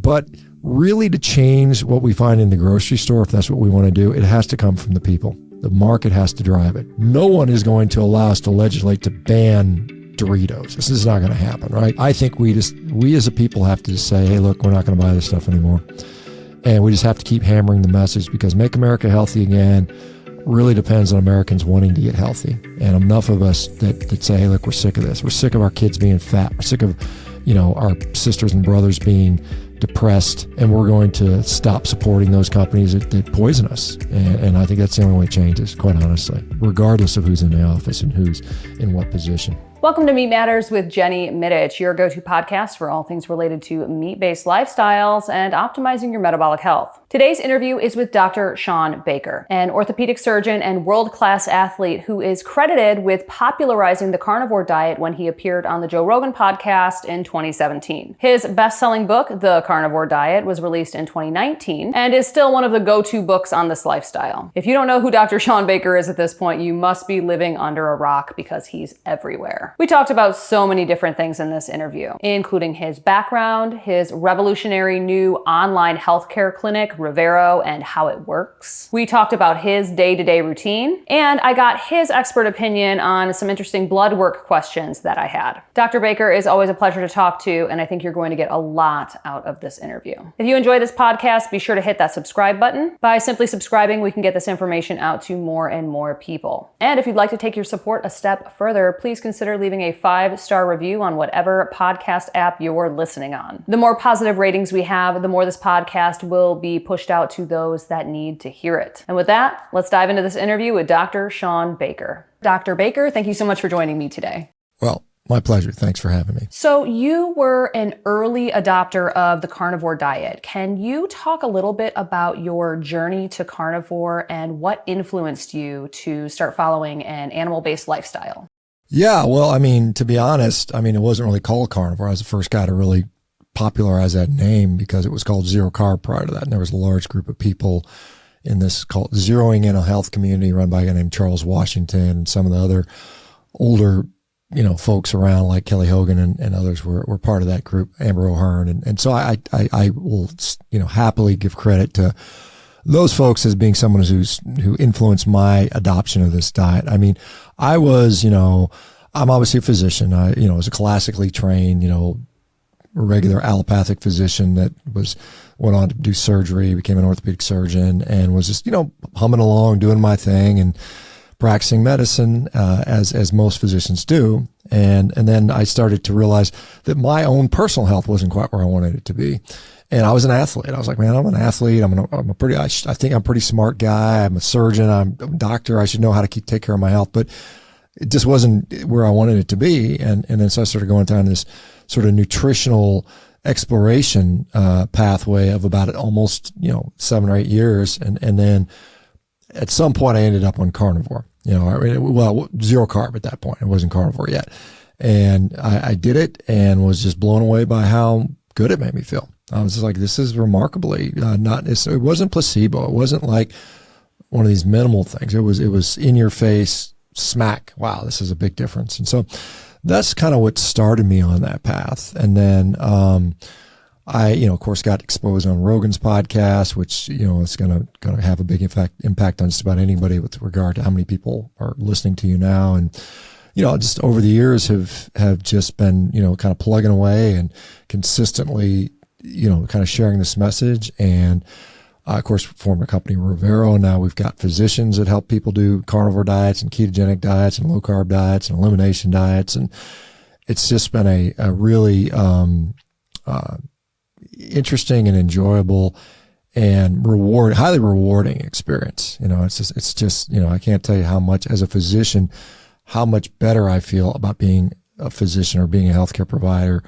But really, to change what we find in the grocery store, if that's what we want to do, it has to come from the people. The market has to drive it. No one is going to allow us to legislate to ban Doritos. This is not going to happen, right? I think we as a people have to just say, hey, look, we're not going to buy this stuff anymore. And we just have to keep hammering the message, because Make America Healthy Again really depends on Americans wanting to get healthy. And enough of us that say, hey, look, we're sick of this. We're sick of our kids being fat. We're sick of, our sisters and brothers being depressed, and we're going to stop supporting those companies that poison us. And I think that's the only way it changes, quite honestly, regardless of who's in the office and who's in what position. Welcome to Meat Matters with Jenny Mitich, your go-to podcast for all things related to meat-based lifestyles and optimizing your metabolic health. Today's interview is with Dr. Shawn Baker, an orthopedic surgeon and world-class athlete who is credited with popularizing the carnivore diet when he appeared on the Joe Rogan podcast in 2017. His best-selling book, The Carnivore Diet, was released in 2019 and is still one of the go-to books on this lifestyle. If you don't know who Dr. Shawn Baker is at this point, you must be living under a rock, because he's everywhere. We talked about so many different things in this interview, including his background, his revolutionary new online healthcare clinic, Revero, and how it works. We talked about his day-to-day routine, and I got his expert opinion on some interesting blood work questions that I had. Dr. Baker is always a pleasure to talk to, and I think you're going to get a lot out of this interview. If you enjoy this podcast, be sure to hit that subscribe button. By simply subscribing, we can get this information out to more and more people. And if you'd like to take your support a step further, please consider leaving a 5-star review on whatever podcast app you're listening on. The more positive ratings we have, the more this podcast will be pushed out to those that need to hear it. And with that, let's dive into this interview with Dr. Shawn Baker. Dr. Baker, thank you so much for joining me today. Well, my pleasure. Thanks for having me. So you were an early adopter of the carnivore diet. Can you talk a little bit about your journey to carnivore and what influenced you to start following an animal-based lifestyle? Yeah, well, to be honest, it wasn't really called carnivore. I was the first guy to really popularize that name, because it was called zero carb prior to that. And there was a large group of people in this called Zeroing in a Health Community, run by a guy named Charles Washington, and some of the other older, folks around like Kelly Hogan and others were part of that group, Amber O'Hearn. And so I will, happily give credit to those folks as being someone who influenced my adoption of this diet. I was, I'm obviously a physician. I was a classically trained, regular allopathic physician that went on to do surgery, became an orthopedic surgeon, and was just, humming along, doing my thing and practicing medicine, as most physicians do. And then I started to realize that my own personal health wasn't quite where I wanted it to be. And I was an athlete. I was like, man, I'm an athlete. I think I'm a pretty smart guy. I'm a surgeon. I'm a doctor. I should know how to take care of my health, but it just wasn't where I wanted it to be. And then so I started going down this sort of nutritional exploration, pathway of about almost, 7 or 8 years. And then at some point I ended up on carnivore, zero carb at that point. It wasn't carnivore yet. And I did it and was just blown away by how good it made me feel. I was just like, this is remarkably it wasn't placebo. It wasn't like one of these minimal things. It was in your face smack. Wow, this is a big difference. And so that's kind of what started me on that path. And then, I, of course, got exposed on Rogan's podcast, which, is going to have a big impact on just about anybody with regard to how many people are listening to you now. And, just over the years have just been, kind of plugging away and consistently, kind of sharing this message. And of course, formed a company, Revero. Now we've got physicians that help people do carnivore diets and ketogenic diets and low carb diets and elimination diets. And it's just been a really, interesting and enjoyable and highly rewarding experience. It's just, I can't tell you how much, as a physician, how much better I feel about being a physician or being a healthcare provider,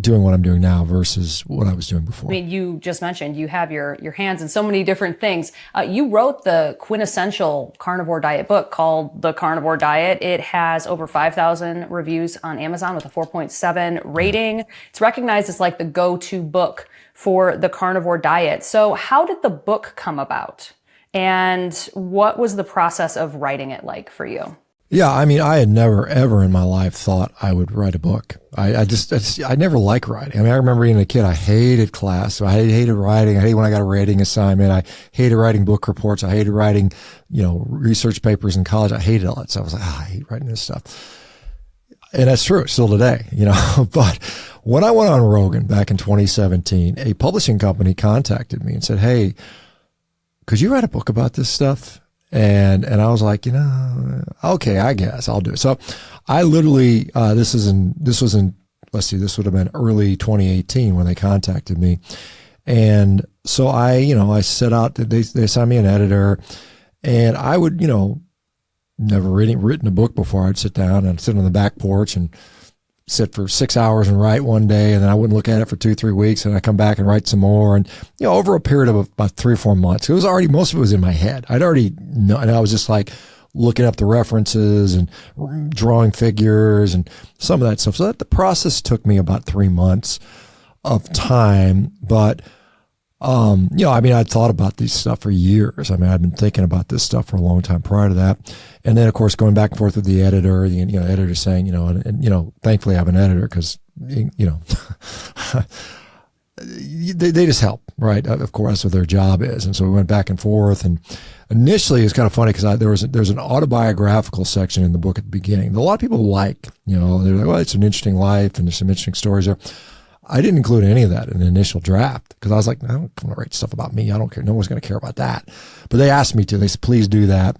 doing what I'm doing now versus what I was doing before. You just mentioned you have your hands in so many different things. You wrote the quintessential carnivore diet book called The Carnivore Diet. It has over 5,000 reviews on Amazon with a 4.7 rating. It's recognized as like the go-to book for the carnivore diet. So how did the book come about? And what was the process of writing it like for you? Yeah, I mean, I had never, ever in my life thought I would write a book. I never liked writing. I mean, I remember being a kid, I hated class. I hated writing. I hated when I got a rating assignment. I hated writing book reports. I hated writing, research papers in college. I hated all that stuff. I was like, I hate writing this stuff. And that's true still today, but when I went on Rogan back in 2017, a publishing company contacted me and said, hey, could you write a book about this stuff? And I was like, okay, I guess I'll do it. So I literally, this would have been early 2018 when they contacted me. And so I set out, they assigned me an editor, and I would, never written a book before. I'd sit down and sit on the back porch and sit for 6 hours and write one day, and then I wouldn't look at it for 2-3 weeks, and I come back and write some more. And over a period of about 3 or 4 months, it was already, most of it was in my head. I'd already know, and I was just like looking up the references and drawing figures and some of that stuff. So the process took me about 3 months of time. But I'd thought about this stuff for years. I mean, I'd been thinking about this stuff for a long time prior to that. And then, of course, going back and forth with the editor, editor saying, and thankfully I have an editor because, they just help, right? Of course, that's what their job is. And so we went back and forth. And initially, it's kind of funny because there's an autobiographical section in the book at the beginning that a lot of people like. They're like, well, it's an interesting life and there's some interesting stories there. I didn't include any of that in the initial draft because I was like, I don't want to write stuff about me. I don't care. No one's going to care about that. But they asked me to. They said, please do that.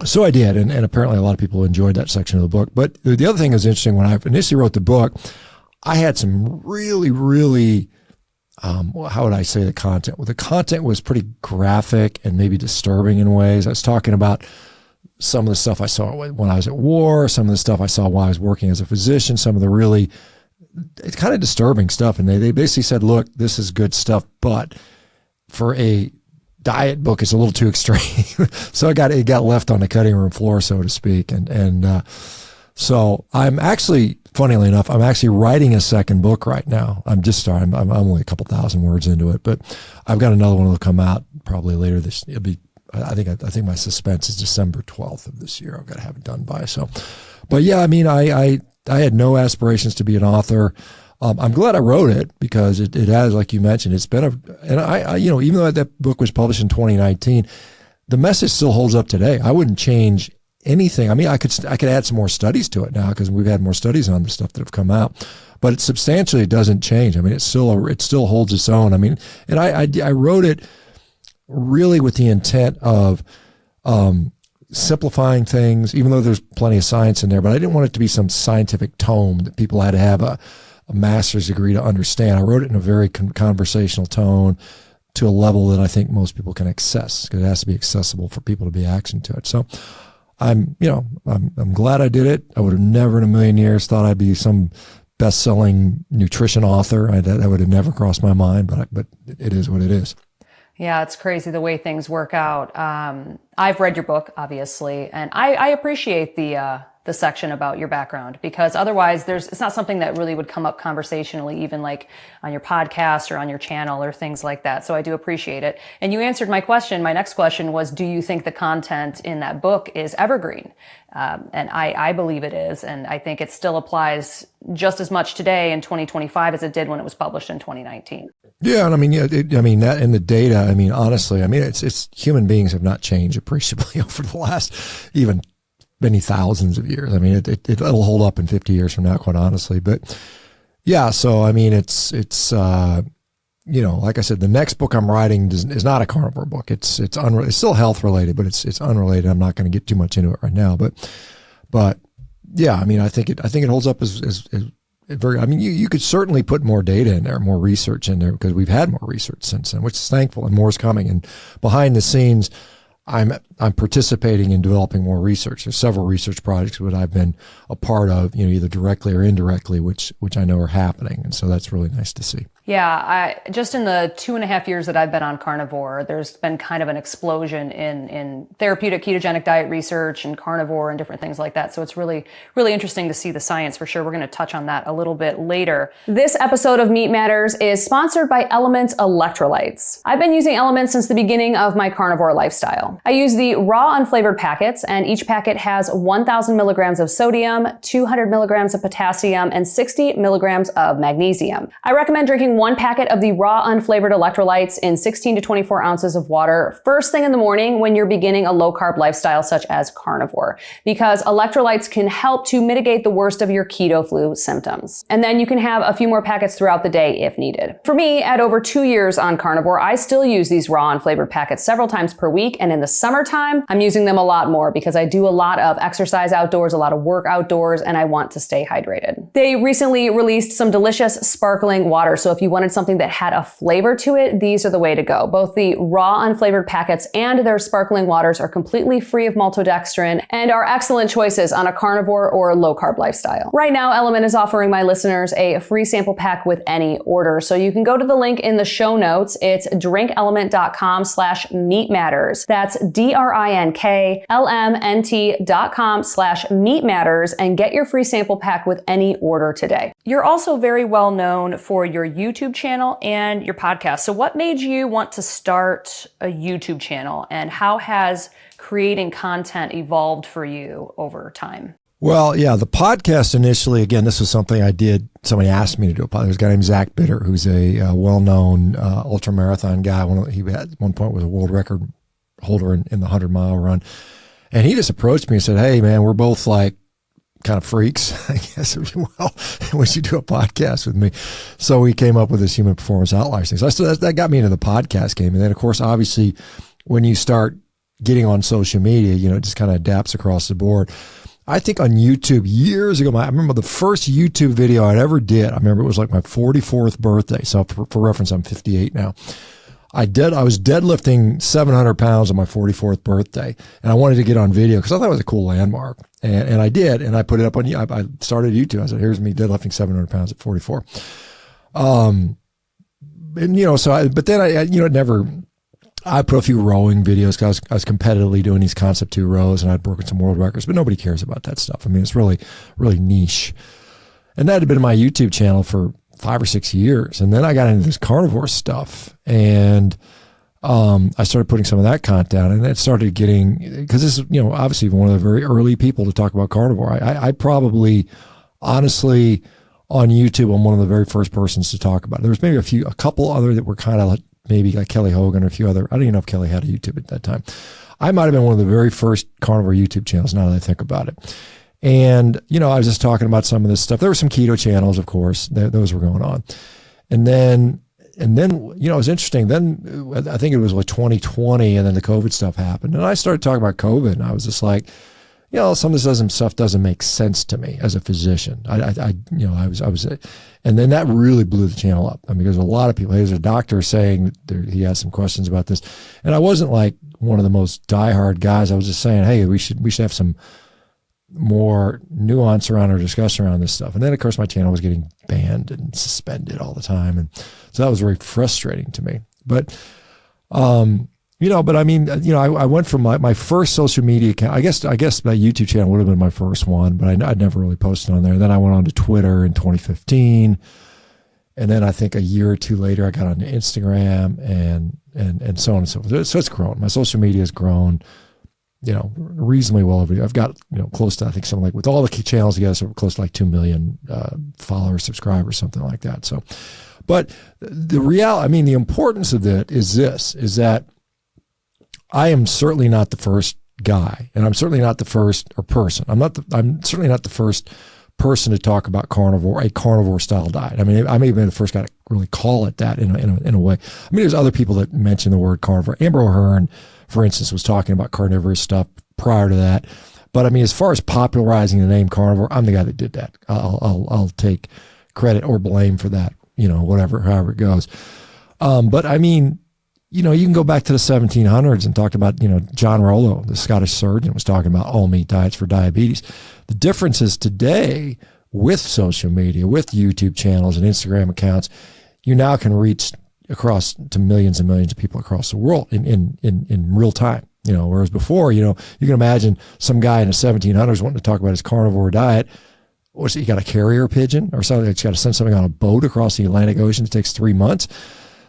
So I did. And apparently a lot of people enjoyed that section of the book. But the other thing that was interesting, when I initially wrote the book, I had some really, really, how would I say the content? Well, the content was pretty graphic and maybe disturbing in ways. I was talking about some of the stuff I saw when I was at war, some of the stuff I saw while I was working as a physician, some of the really, it's kind of disturbing stuff. And they basically said, look, this is good stuff, but for a diet book, it's a little too extreme. So it got left on the cutting room floor, so to speak. So I'm actually, funnily enough, I'm actually writing a second book right now. I'm just starting. I'm only a couple thousand words into it, but I've got another one that'll come out probably later this. I think my suspense is December 12th of this year. I've got to have it done by. So, but yeah, I mean, I had no aspirations to be an author. I'm glad I wrote it because it has, like you mentioned, it's been even though that book was published in 2019, the message still holds up today. I wouldn't change anything. I mean, I could add some more studies to it now because we've had more studies on the stuff that have come out, but it substantially doesn't change. I mean, it still holds its own. I mean, and I wrote it really with the intent of simplifying things, even though there's plenty of science in there, but I didn't want it to be some scientific tome that people had to have a master's degree to understand. I wrote it in a very conversational tone to a level that I think most people can access, because it has to be accessible for people to be action to it. So I'm glad I did it. I would have never in a million years thought I'd be some best-selling nutrition author. That would have never crossed my mind, but it is what it is. Yeah, it's crazy the way things work out. I've read your book, obviously, and I appreciate the section about your background, because otherwise it's not something that really would come up conversationally, even like on your podcast or on your channel or things like that. So I do appreciate it. And you answered my question. My next question was, do you think the content in that book is evergreen? And I believe it is. And I think it still applies just as much today in 2025 as it did when it was published in 2019. Yeah. And I mean, that and the data, I mean, honestly, I mean, it's human beings have not changed appreciably over the last even many thousands of years. I mean, it'll hold up in 50 years from now, quite honestly. But yeah, so I mean, it's like I said, the next book I'm writing is not a carnivore book. It's still health related, but it's unrelated. I'm not going to get too much into it right now. But yeah, I mean, I think it holds up as very. I mean, you could certainly put more data in there, more research in there, because we've had more research since then, which is thankful, and more is coming. And behind the scenes, I'm participating in developing more research. There's several research projects that I've been a part of, either directly or indirectly, which I know are happening. And so that's really nice to see. Yeah, just in the 2.5 years that I've been on Carnivore, there's been kind of an explosion in therapeutic ketogenic diet research and carnivore and different things like that. So it's really, really interesting to see the science for sure. We're going to touch on that a little bit later. This episode of Meat Matters is sponsored by Element Electrolytes. I've been using Element since the beginning of my carnivore lifestyle. I use the the raw unflavored packets, and each packet has 1,000 milligrams of sodium, 200 milligrams of potassium, and 60 milligrams of magnesium. I recommend drinking one packet of the raw unflavored electrolytes in 16 to 24 ounces of water first thing in the morning when you're beginning a low-carb lifestyle such as carnivore, because electrolytes can help to mitigate the worst of your keto flu symptoms. And then you can have a few more packets throughout the day if needed. For me, at over 2 years on carnivore, I still use these raw unflavored packets several times per week, and in the summertime, I'm using them a lot more because I do a lot of exercise outdoors, a lot of work outdoors, and I want to stay hydrated. They recently released some delicious sparkling water, so if you wanted something that had a flavor to it, these are the way to go. Both the raw unflavored packets and their sparkling waters are completely free of maltodextrin and are excellent choices on a carnivore or low-carb lifestyle. Right now, Element is offering my listeners a free sample pack with any order, so you can go to the link in the show notes. It's drinkelement.com/meatmatters. That's drinklmnt.com/meatmatters and get your free sample pack with any order today. You're also very well known for your YouTube channel and your podcast. So what made you want to start a YouTube channel, and how has creating content evolved for you over time? Well, yeah, the podcast initially, again, this was something I did. Somebody asked me to do a podcast. There's a guy named Zach Bitter, who's a well-known ultramarathon guy. He at one point was a world record holder in the 100-mile run. And he just approached me and said, "Hey, man, we're both like kind of freaks, I guess, if you will. Would you do a podcast with me?" So we came up with this human performance outliers thing. So that got me into the podcast game. And then, of course, obviously, when you start getting on social media, it just kind of adapts across the board. I think on YouTube years ago, I remember the first YouTube video I'd ever did. I remember it was like my 44th birthday. So for reference, I'm 58 now. I was deadlifting 700 pounds on my 44th birthday, and I wanted to get on video because I thought it was a cool landmark. And I did, and I put it up on, I started YouTube. I said, here's me deadlifting 700 pounds at 44. But then I put a few rowing videos because I was competitively doing these Concept 2 rows, and I'd broken some world records, but nobody cares about that stuff. I mean, it's really, really niche. And that had been my YouTube channel for 5 or 6 years. And then I got into this carnivore stuff, and I started putting some of that content down, and it started getting, because this is, obviously one of the very early people to talk about carnivore. I probably, honestly, on YouTube, I'm one of the very first persons to talk about it. There was maybe a couple other that were kind of like, maybe like Kelly Hogan or a few other. I don't even know if Kelly had a YouTube at that time. I might have been one of the very first carnivore YouTube channels now that I think about it. And, I was just talking about some of this stuff. There were some keto channels, of course, those were going on. And then, it was interesting. Then I think it was like 2020, and then the COVID stuff happened. And I started talking about COVID, and I was just like, some of this stuff doesn't make sense to me as a physician. I was, and then that really blew the channel up. I mean, there's a lot of people. There's a doctor saying he has some questions about this, and I wasn't like one of the most diehard guys. I was just saying, hey, we should have some more nuance around our discussion around this stuff. And then, of course, my channel was getting banned and suspended all the time, and so that was very frustrating to me. But but I mean, I went from my first social media account. I guess my YouTube channel would have been my first one, but I'd never really posted on there. Then I went on to Twitter in 2015, and then I think a year or two later, I got onto Instagram and so on and so forth. So it's grown. My social media has grown, reasonably well over. I've got close to, I think, something like, with all the key channels together, so close to like 2 million followers, subscribers, something like that. So, but the importance of it is that I am certainly not the first guy, and I'm certainly not the first person. I'm certainly not the first person to talk about a carnivore style diet. I mean, I may have been the first guy to really call it that in a way. I mean, there's other people that mention the word carnivore. Amber O'Hearn, for instance, was talking about carnivorous stuff prior to that. But I mean, as far as popularizing the name carnivore, I'm the guy that did that. I'll take credit or blame for that, however it goes. But I mean, you can go back to the 1700s and talk about, John Rollo, the Scottish surgeon, was talking about all meat diets for diabetes. The difference is today, with social media, with YouTube channels and Instagram accounts, you now can reach across to millions and millions of people across the world in real time. Whereas before, you can imagine some guy in the 1700s wanting to talk about his carnivore diet. What's it, you got a carrier pigeon or something? It's got to send something on a boat across the Atlantic Ocean. It takes 3 months.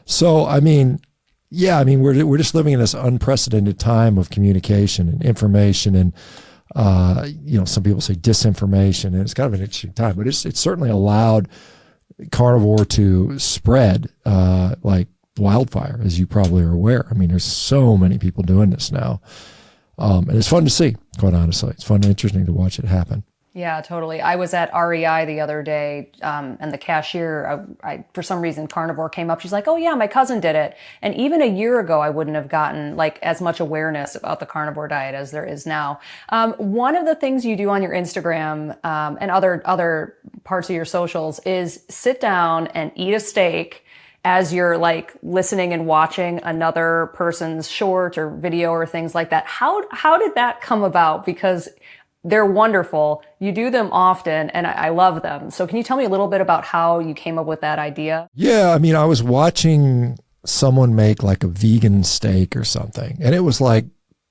So, I mean, Yeah, I mean, we're just living in this unprecedented time of communication and information, and some people say disinformation, and it's kind of an interesting time. But it's certainly allowed carnivore to spread like wildfire, as you probably are aware. I mean, there's so many people doing this now, and it's fun to see. Quite honestly, it's fun and interesting to watch it happen. Yeah, totally. I was at REI the other day, and the cashier, I for some reason, carnivore came up. She's like, "Oh yeah, my cousin did it." And even a year ago, I wouldn't have gotten like as much awareness about the carnivore diet as there is now. One of the things you do on your Instagram and other parts of your socials is sit down and eat a steak as you're like listening and watching another person's short or video or things like that. How did that come about? Because they're wonderful. You do them often, and I love them. So can you tell me a little bit about how you came up with that idea? Yeah, I mean, I was watching someone make like a vegan steak or something, and it was like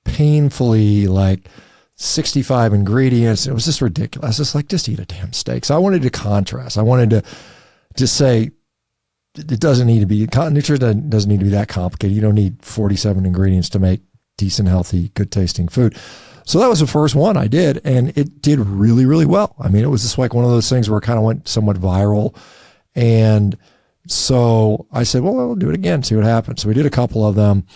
painfully like 65 ingredients. It was just ridiculous. It's like, just eat a damn steak. So I wanted to contrast. I wanted to just say, it doesn't need to be, nutrition doesn't need to be that complicated. You don't need 47 ingredients to make decent, healthy, good tasting food. So that was the first one I did, and it did really, really well. I mean, it was just like one of those things where it kind of went somewhat viral. And so I said, well, I'll do it again, see what happens. So we did a couple of them,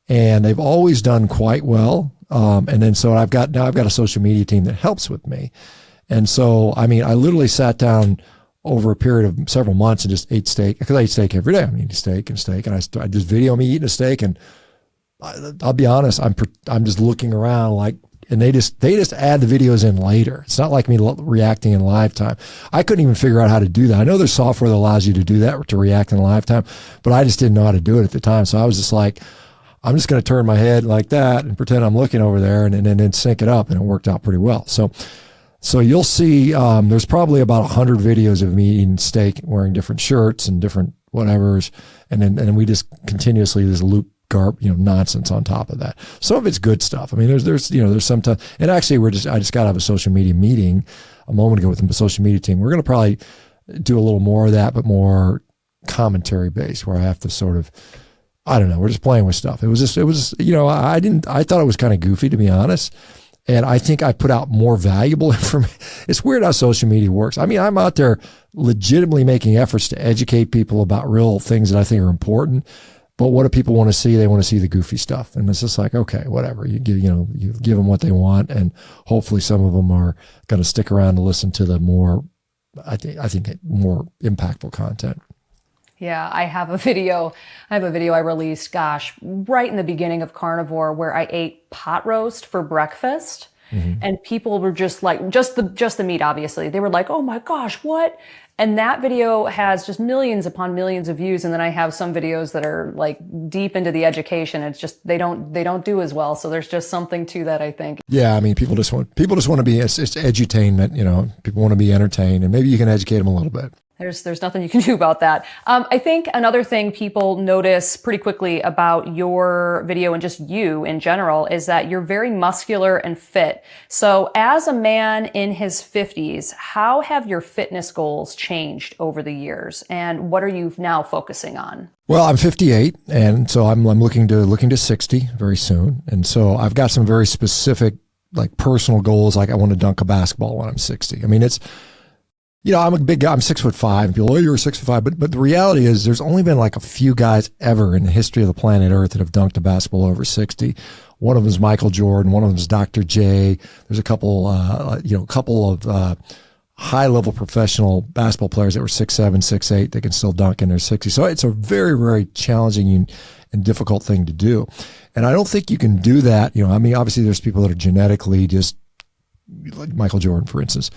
and they've always done quite well. And then so I've got a social media team that helps with me. And so, I mean, I literally sat down over a period of several months and just ate steak, because I eat steak every day. I'm eating steak, and I just video me eating a steak, and I'll be honest, I'm just looking around like, and they just add the videos in later. It's not like me reacting in live time. I couldn't even figure out how to do that. I know there's software that allows you to do that, to react in live time, but I just didn't know how to do it at the time. So I was just like, I'm just going to turn my head like that and pretend I'm looking over there, and then sync it up, and it worked out pretty well. So you'll see, there's probably about 100 videos of me eating steak, wearing different shirts and different whatevers, and then we just continuously just loop nonsense on top of that. Some of it's good stuff. I mean, there's some time, and actually I just got out of a social media meeting a moment ago with the social media team. We're going to probably do a little more of that, but more commentary based, where I have to sort of, I don't know, we're just playing with stuff. It was I thought it was kind of goofy, to be honest. And I think I put out more valuable information. It's weird how social media works. I mean, I'm out there legitimately making efforts to educate people about real things that I think are important. But what do people want to see? They want to see the goofy stuff. And it's just like, okay, whatever. You give them what they want, and hopefully some of them are going to stick around to listen to the more, I think more impactful content. Yeah, I have a video I released, right in the beginning of Carnivore, where I ate pot roast for breakfast. Mm-hmm. And people were just like, just the meat, obviously. They were like, oh my gosh, what? And that video has just millions upon millions of views. And then I have some videos that are like deep into the education. It's just, they don't do as well. So there's just something to that, I think. Yeah. I mean, people just want to be, it's edutainment, people want to be entertained, and maybe you can educate them a little bit. There's nothing you can do about that. I think another thing people notice pretty quickly about your video, and just you in general, is that you're very muscular and fit. So as a man in his 50s, how have your fitness goals changed over the years, and what are you now focusing on? Well, I'm 58, and so I'm looking to 60 very soon. And so I've got some very specific, like, personal goals. Like, I want to dunk a basketball when I'm 60. I mean, it's, I'm a big guy. I'm 6'5". People, you're 6'5". But the reality is, there's only been like a few guys ever in the history of the planet Earth that have dunked a basketball over 60. One of them is Michael Jordan. One of them is Dr. J. There's a couple of high-level professional basketball players that were 6'7", 6'8", that can still dunk in their 60s. So it's a very, very challenging and difficult thing to do. And I don't think you can do that. I mean, obviously there's people that are genetically just, like Michael Jordan, for instance,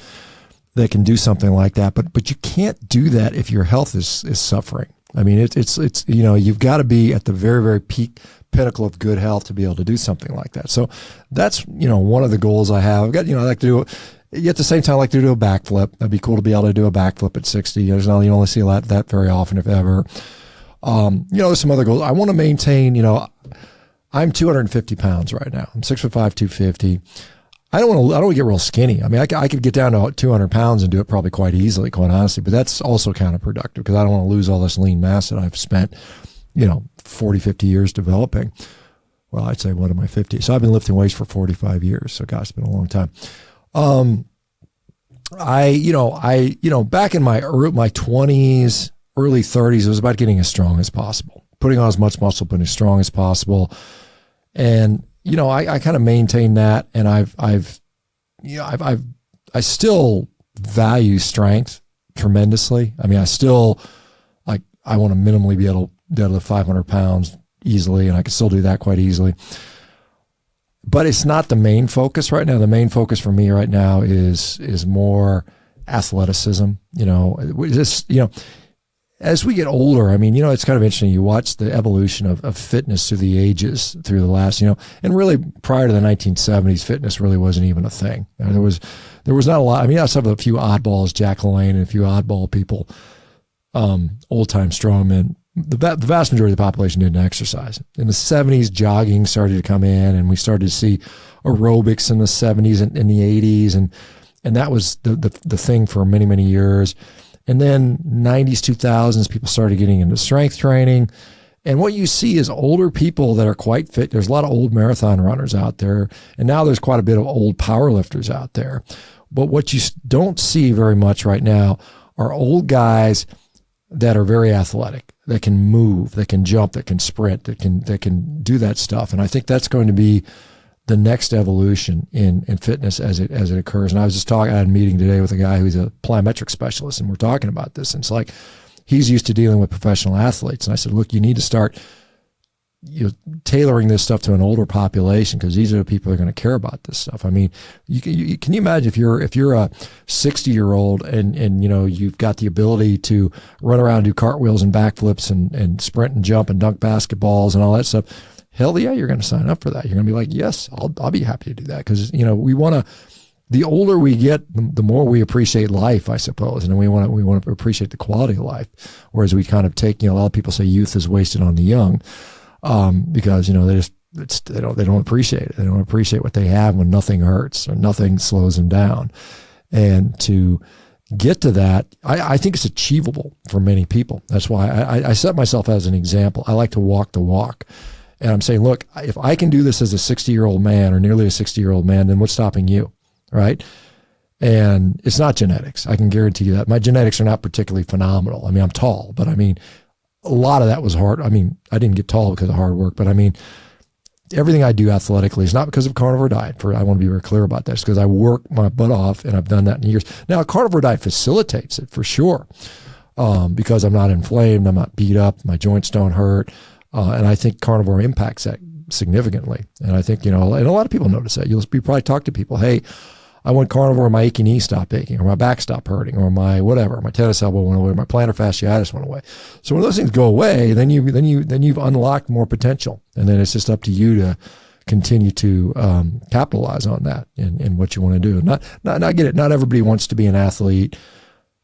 that can do something like that. But you can't do that if your health is suffering. I mean, it's you've got to be at the very, very peak pinnacle of good health to be able to do something like that. So that's, one of the goals I have. I've got, I like to do, at the same time, I like to do a backflip. That'd be cool to be able to do a backflip at 60. You only see that very often, if ever. There's some other goals. I want to maintain, I'm 250 pounds right now. I'm 6'5", 250. I don't want to get real skinny. I mean, I could get down to 200 pounds and do it probably quite easily, quite honestly, but that's also counterproductive, because I don't want to lose all this lean mass that I've spent 40, 50 years developing. Well, I'd say one of my 50. So I've been lifting weights for 45 years. So gosh, it's been a long time. Back in my 20s, early 30s, it was about getting as strong as possible, putting on as much muscle, but as strong as possible. And, I kind of maintain that. And I still value strength tremendously. I mean, I want to minimally be able to deadlift 500 pounds easily, and I can still do that quite easily. But it's not the main focus right now. The main focus for me right now is more athleticism. As we get older, I mean, it's kind of interesting. You watch the evolution of fitness through the ages, through the last, and really prior to the 1970s, fitness really wasn't even a thing. There was not a lot. I mean, outside of a few oddballs, Jack LaLanne and a few oddball people, old time strongmen, the vast majority of the population didn't exercise. In the 70s, jogging started to come in, and we started to see aerobics in the 70s and in the 80s, and that was the thing for many, many years. And then 90s, 2000s, people started getting into strength training. And what you see is older people that are quite fit. There's a lot of old marathon runners out there, and now there's quite a bit of old power lifters out there. But what you don't see very much right now are old guys that are very athletic, that can move, that can jump, that can sprint, that can do that stuff. And I think that's going to be the next evolution in fitness as it occurs. And I had a meeting today with a guy who's a plyometric specialist, and we're talking about this. And it's like, he's used to dealing with professional athletes. And I said, look, you need to start tailoring this stuff to an older population, because these are the people who are going to care about this stuff. I mean, can you imagine if you're a 60-year-old and you've got the ability to run around and do cartwheels and backflips and sprint and jump and dunk basketballs and all that stuff? Hell yeah, you're going to sign up for that. You're going to be like, yes, I'll be happy to do that, because we want to. The older we get, the more we appreciate life, I suppose, and we want to appreciate the quality of life. Whereas we kind of take, a lot of people say youth is wasted on the young. Because they don't appreciate it. They don't appreciate what they have when nothing hurts or nothing slows them down. And to get to that, I think it's achievable for many people. That's why I set myself as an example. I like to walk the walk, and I'm saying, look, if I can do this as a 60-year-old man or nearly a 60-year-old man, then what's stopping you, right? And it's not genetics. I can guarantee you that. My genetics are not particularly phenomenal. I mean, I'm tall, but I mean, a lot of that was hard. I mean, I didn't get tall because of hard work, but I mean, everything I do athletically is not because of Carnivore Diet. I want to be very clear about that. It's because I work my butt off, and I've done that in years. Now, Carnivore Diet facilitates it for sure, because I'm not inflamed, I'm not beat up, my joints don't hurt, and I think Carnivore impacts that significantly. And I think, and a lot of people notice that. You'll probably talk to people, hey, I went carnivore, my achy knee stopped aching, or my back stopped hurting, or my whatever, my tennis elbow went away, my plantar fasciitis went away. So when those things go away, then you've unlocked more potential, and then it's just up to you to continue to capitalize on that in what you want to do. Not get it. Not everybody wants to be an athlete.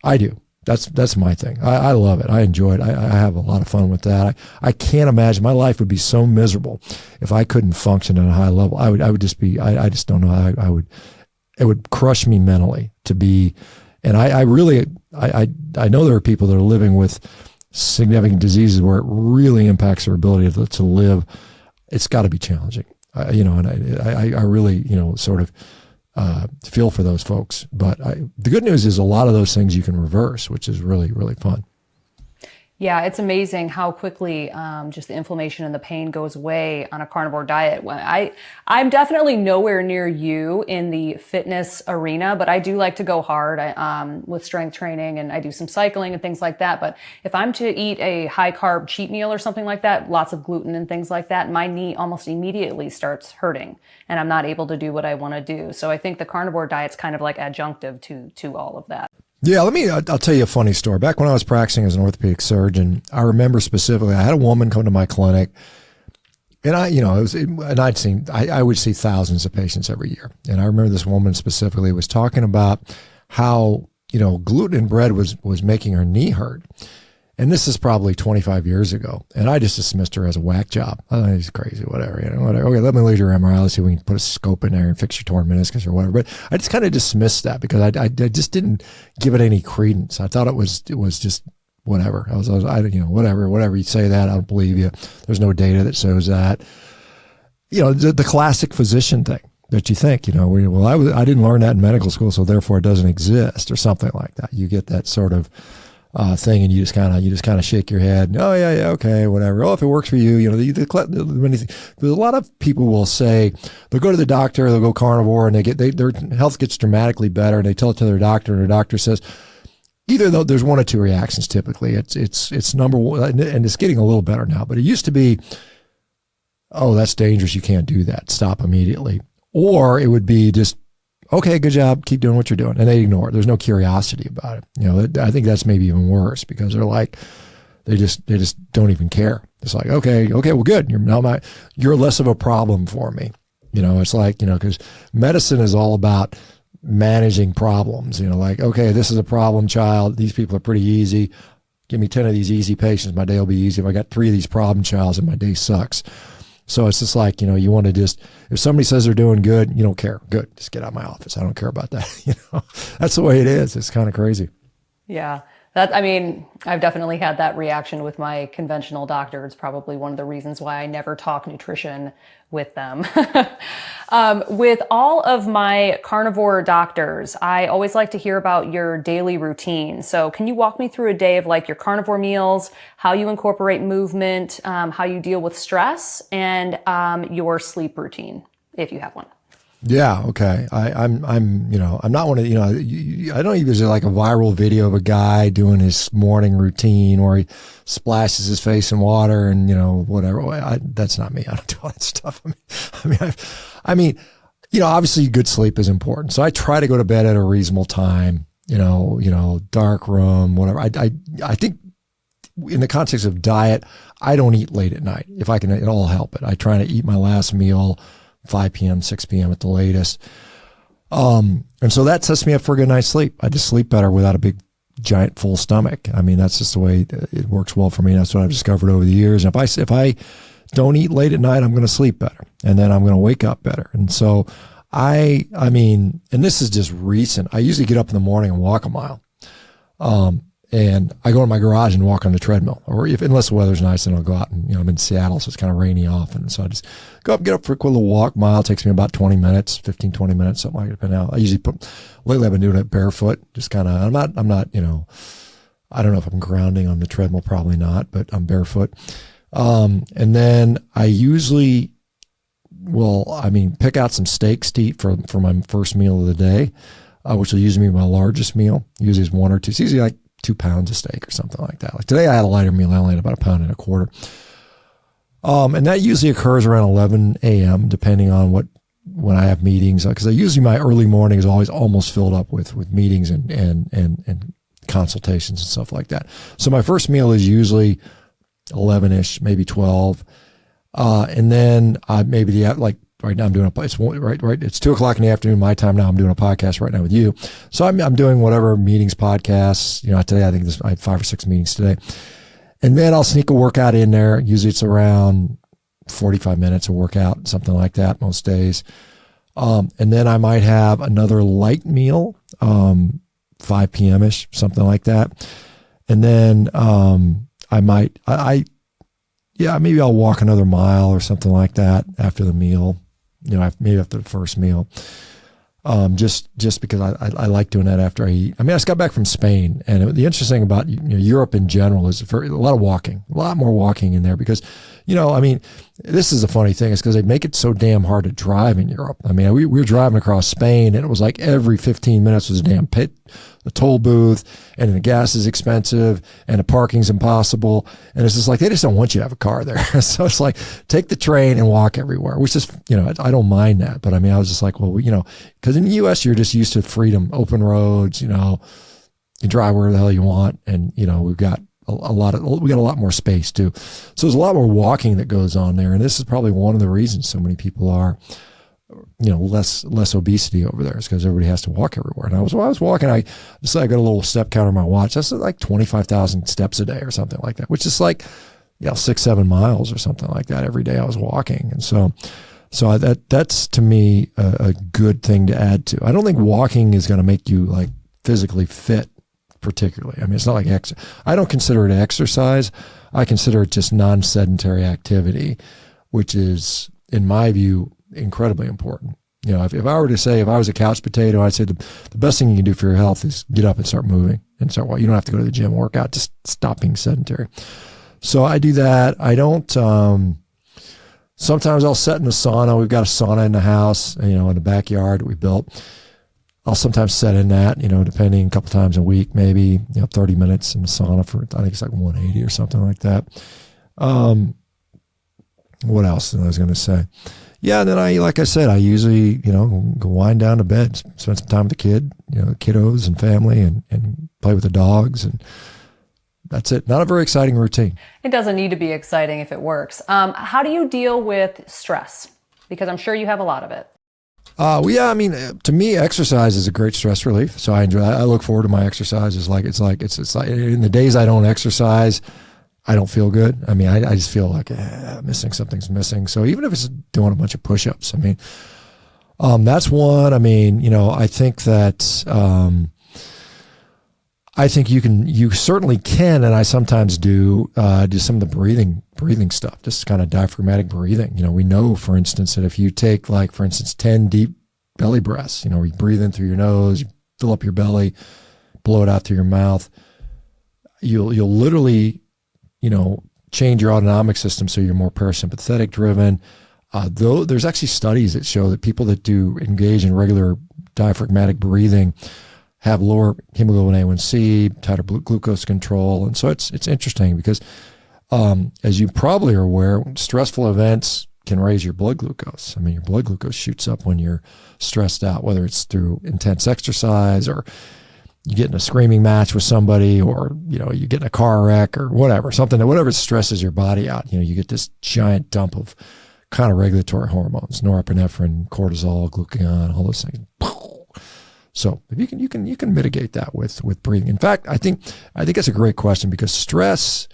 I do. That's my thing. I love it. I enjoy it. I have a lot of fun with that. I can't imagine my life would be so miserable if I couldn't function at a high level. I would just be. I just don't know how I would. It would crush me mentally to be, and I know there are people that are living with significant diseases where it really impacts their ability to live. It's got to be challenging, and I really, sort of feel for those folks. But the good news is a lot of those things you can reverse, which is really, really fun. Yeah, it's amazing how quickly just the inflammation and the pain goes away on a carnivore diet. I'm definitely nowhere near you in the fitness arena, but I do like to go hard with strength training, and I do some cycling and things like that. But if I'm to eat a high carb cheat meal or something like that, lots of gluten and things like that, my knee almost immediately starts hurting, and I'm not able to do what I want to do. So I think the carnivore diet's kind of like adjunctive to all of that. Yeah, I'll tell you a funny story. Back when I was practicing as an orthopedic surgeon, I remember specifically, I had a woman come to my clinic, and I would see thousands of patients every year. And I remember this woman specifically was talking about how, gluten in bread was making her knee hurt. And this is probably 25 years ago. And I just dismissed her as a whack job. Oh, he's crazy, whatever. Whatever. Okay, let me leave your MRI. Let's see if we can put a scope in there and fix your torn meniscus or whatever. But I just kind of dismissed that because I just didn't give it any credence. I thought it was just whatever. Whatever you say that, I don't believe you. There's no data that shows that. The classic physician thing that you think, I didn't learn that in medical school, so therefore it doesn't exist or something like that. You get that sort of thing, and you just kind of shake your head. Oh yeah, okay, whatever. Oh, if it works for you, a lot of people will say they'll go to the doctor, they'll go carnivore, and their health gets dramatically better, and they tell it to their doctor, and their doctor says, either though there's one or two reactions typically. It's number one, and it's getting a little better now, but it used to be, oh, that's dangerous, you can't do that, stop immediately. Or it would be just, okay, good job, keep doing what you're doing. And they ignore it. There's no curiosity about it. I think that's maybe even worse, because they're like, they just don't even care. It's like, okay, well, good. You're less of a problem for me. It's like, because medicine is all about managing problems, like, okay, this is a problem child. These people are pretty easy. Give me 10 of these easy patients. My day will be easy. If I got 3 of these problem childs, and my day sucks. So it's just like, you want to just, if somebody says they're doing good, you don't care. Good. Just get out of my office. I don't care about that. That's the way it is. It's kind of crazy. Yeah. I've definitely had that reaction with my conventional doctor. It's probably one of the reasons why I never talk nutrition with them. With all of my carnivore doctors, I always like to hear about your daily routine. So can you walk me through a day of like your carnivore meals, how you incorporate movement, how you deal with stress, and your sleep routine, if you have one? Yeah. Okay. I'm not one of, I don't even, there's like a viral video of a guy doing his morning routine where he splashes his face in water and, whatever. That's not me. I don't do all that stuff. Obviously good sleep is important. So I try to go to bed at a reasonable time, dark room, whatever. I think in the context of diet, I don't eat late at night. If I can at all help it. I try to eat my last meal 5 p.m., 6 p.m. at the latest. And so that sets me up for a good night's sleep. I just sleep better without a big, giant, full stomach. That's just the way it works well for me. That's what I've discovered over the years. And if I don't eat late at night, I'm going to sleep better. And then I'm going to wake up better. And so and this is just recent. I usually get up in the morning and walk a mile. And I go to my garage and walk on the treadmill, or unless the weather's nice, then I'll go out and, I'm in Seattle, so it's kind of rainy often. So I just get up for a quick little walk. Mile takes me about 20 minutes, 15, 20 minutes, something like that. I usually lately I've been doing it barefoot, just kind of, I'm not, I don't know if I'm grounding on the treadmill, probably not, but I'm barefoot. And then I usually pick out some steaks to eat for my first meal of the day, which will usually be my largest meal. Usually is 1 or 2. It's usually like 2 pounds of steak or something like that. Like today I had a lighter meal. I only had about 1.25 pounds. And that usually occurs around 11 a.m. depending on when I have meetings. Because usually my early morning is always almost filled up with meetings and consultations and stuff like that. So my first meal is usually 11-ish, maybe 12. And then right now I'm doing it's 2:00 in the afternoon, my time now. I'm doing a podcast right now with you. So I'm doing whatever meetings, podcasts, today I had 5 or 6 meetings today. And then I'll sneak a workout in there. Usually it's around 45 minutes of workout, something like that most days. And then I might have another light meal, 5 p.m.-ish, something like that. And then, maybe I'll walk another mile or something like that after the meal, maybe after the first meal. Just because I like doing that after I eat. I just got back from Spain, and the interesting about Europe in general is a lot of walking, a lot more walking in there because, this is a funny thing. It's because they make it so damn hard to drive in Europe. We were driving across Spain, and it was like every 15 minutes was a damn pit, the toll booth, and the gas is expensive, and the parking's impossible. And it's just like, they just don't want you to have a car there. So it's like, take the train and walk everywhere, which is, I don't mind that. But I was just like, well, because in the U.S., you're just used to freedom, open roads, you drive where the hell you want. And, we've got we got a lot more space too. So there's a lot more walking that goes on there. And this is probably one of the reasons so many people are, less obesity over there, is because everybody has to walk everywhere. And while I was walking, I got a little step counter on my watch. That's like 25,000 steps a day or something like that, which is like, 6-7 miles or something like that every day I was walking. And so that's to me a good thing to add to. I don't think walking is going to make you like physically fit particularly. I mean, it's not like I don't consider it exercise. I consider it just non-sedentary activity, which is, in my view, incredibly important. You know, if I were to say, if I was a couch potato, I'd say the best thing you can do for your health is get up and start moving and start. Well, you don't have to go to the gym, work out, just stop being sedentary. So I do that. I don't. Sometimes I'll sit in the sauna. We've got a sauna in the house, you know, in the backyard that we built. I'll sometimes sit in that, you know, depending, a couple times a week, maybe, you know, 30 minutes in the sauna for, I think it's like 180 or something like that. What else was I going to say? Yeah, and then like I said, I usually, you know, go wind down to bed, spend some time with the kid, you know, the kiddos and family, and play with the dogs, and that's it. Not a very exciting routine. It doesn't need to be exciting if it works. How do you deal with stress? Because I'm sure you have a lot of it. Well, yeah, I mean, to me, exercise is a great stress relief. So I enjoy that. I look forward to my exercise. It's like in the days I don't exercise, I don't feel good. I mean, I just feel like something's missing. So even if it's doing a bunch of push-ups, I mean, that's one. I mean, you know, I think that, I think you certainly can, and I sometimes do some of the breathing stuff, just kind of diaphragmatic breathing. You know, we know, for instance, that if you take, like, for instance, 10 deep belly breaths, you know, where you breathe in through your nose, you fill up your belly, blow it out through your mouth, you'll literally, you know, change your autonomic system so you're more parasympathetic driven. Though there's actually studies that show that people that do engage in regular diaphragmatic breathing have lower hemoglobin A1C, tighter glucose control. And so it's interesting because, as you probably are aware, stressful events can raise your blood glucose. I mean, your blood glucose shoots up when you're stressed out, whether it's through intense exercise or you get in a screaming match with somebody, or, you know, you get in a car wreck or whatever, whatever stresses your body out. You know, you get this giant dump of kind of regulatory hormones, norepinephrine, cortisol, glucagon, all those things. So if you can mitigate that with breathing. In fact, I think that's a great question, because stress,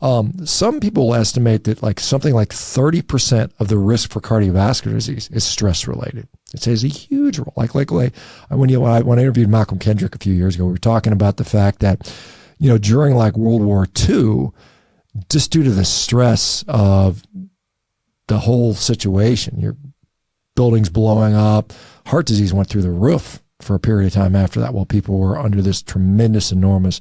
some people estimate that something like 30% of the risk for cardiovascular disease is stress related. It plays a huge role. Like when I interviewed Malcolm Kendrick a few years ago, we were talking about the fact that, you know, during like World War II, just due to the stress of the whole situation, your buildings blowing up, heart disease went through the roof for a period of time after that, while people were under this tremendous, enormous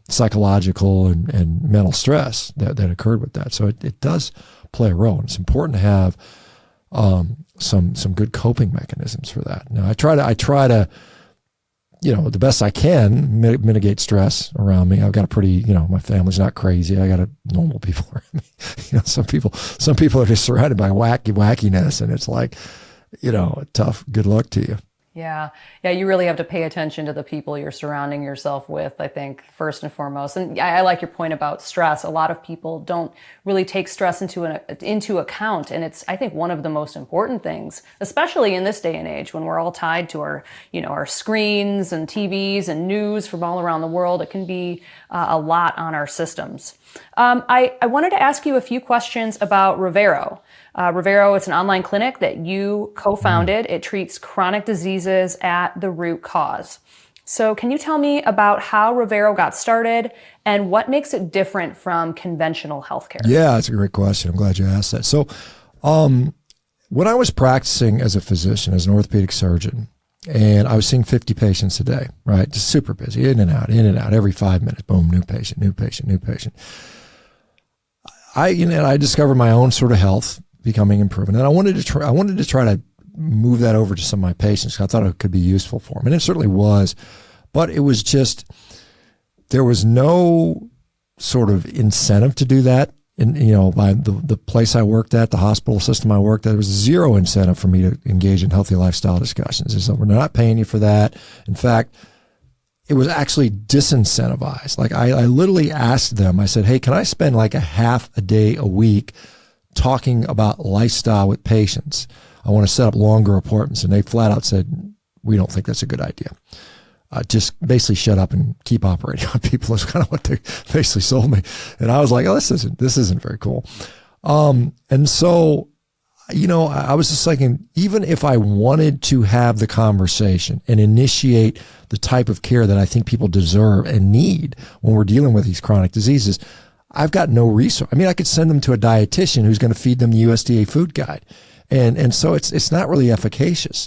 psychological and mental stress that occurred with that. So it does play a role, and it's important to have some good coping mechanisms for that. Now, I try to, you know, the best I can mitigate stress around me. I've got a pretty, you know, my family's not crazy. I got normal people around me. You know, some people are just surrounded by wackiness, and it's like, you know, tough. Good luck to you. Yeah. You really have to pay attention to the people you're surrounding yourself with, I think, first and foremost. And I like your point about stress. A lot of people don't really take stress into account. And it's, I think, one of the most important things, especially in this day and age when we're all tied to our screens and TVs and news from all around the world. It can be a lot on our systems. I wanted to ask you a few questions about Revero. Revero, it's an online clinic that you co-founded. It treats chronic diseases at the root cause. So can you tell me about how Revero got started and what makes it different from conventional healthcare? Yeah, that's a great question. I'm glad you asked that. So when I was practicing as a physician, as an orthopedic surgeon, and I was seeing 50 patients a day, right? Just super busy, in and out, every 5 minutes, boom, new patient. I discovered my own sort of health becoming improving, and I wanted to try to move that over to some of my patients. I thought it could be useful for them, and it certainly was, but it was just, there was no sort of incentive to do that. And, you know, by the place I worked at, the hospital system I worked at, there was zero incentive for me to engage in healthy lifestyle discussions. It's like, we're not paying you for that. In fact, it was actually disincentivized. Like I literally asked them, I said, hey, can I spend like a half a day a week talking about lifestyle with patients? I want to set up longer appointments. And they flat out said, we don't think that's a good idea. Just basically shut up and keep operating on people. That's kind of what they basically sold me. And I was like, oh, this isn't very cool. And so, I was just thinking, even if I wanted to have the conversation and initiate the type of care that I think people deserve and need when we're dealing with these chronic diseases, I've got no resource. I mean, I could send them to a dietitian who's going to feed them the USDA food guide. And so it's not really efficacious.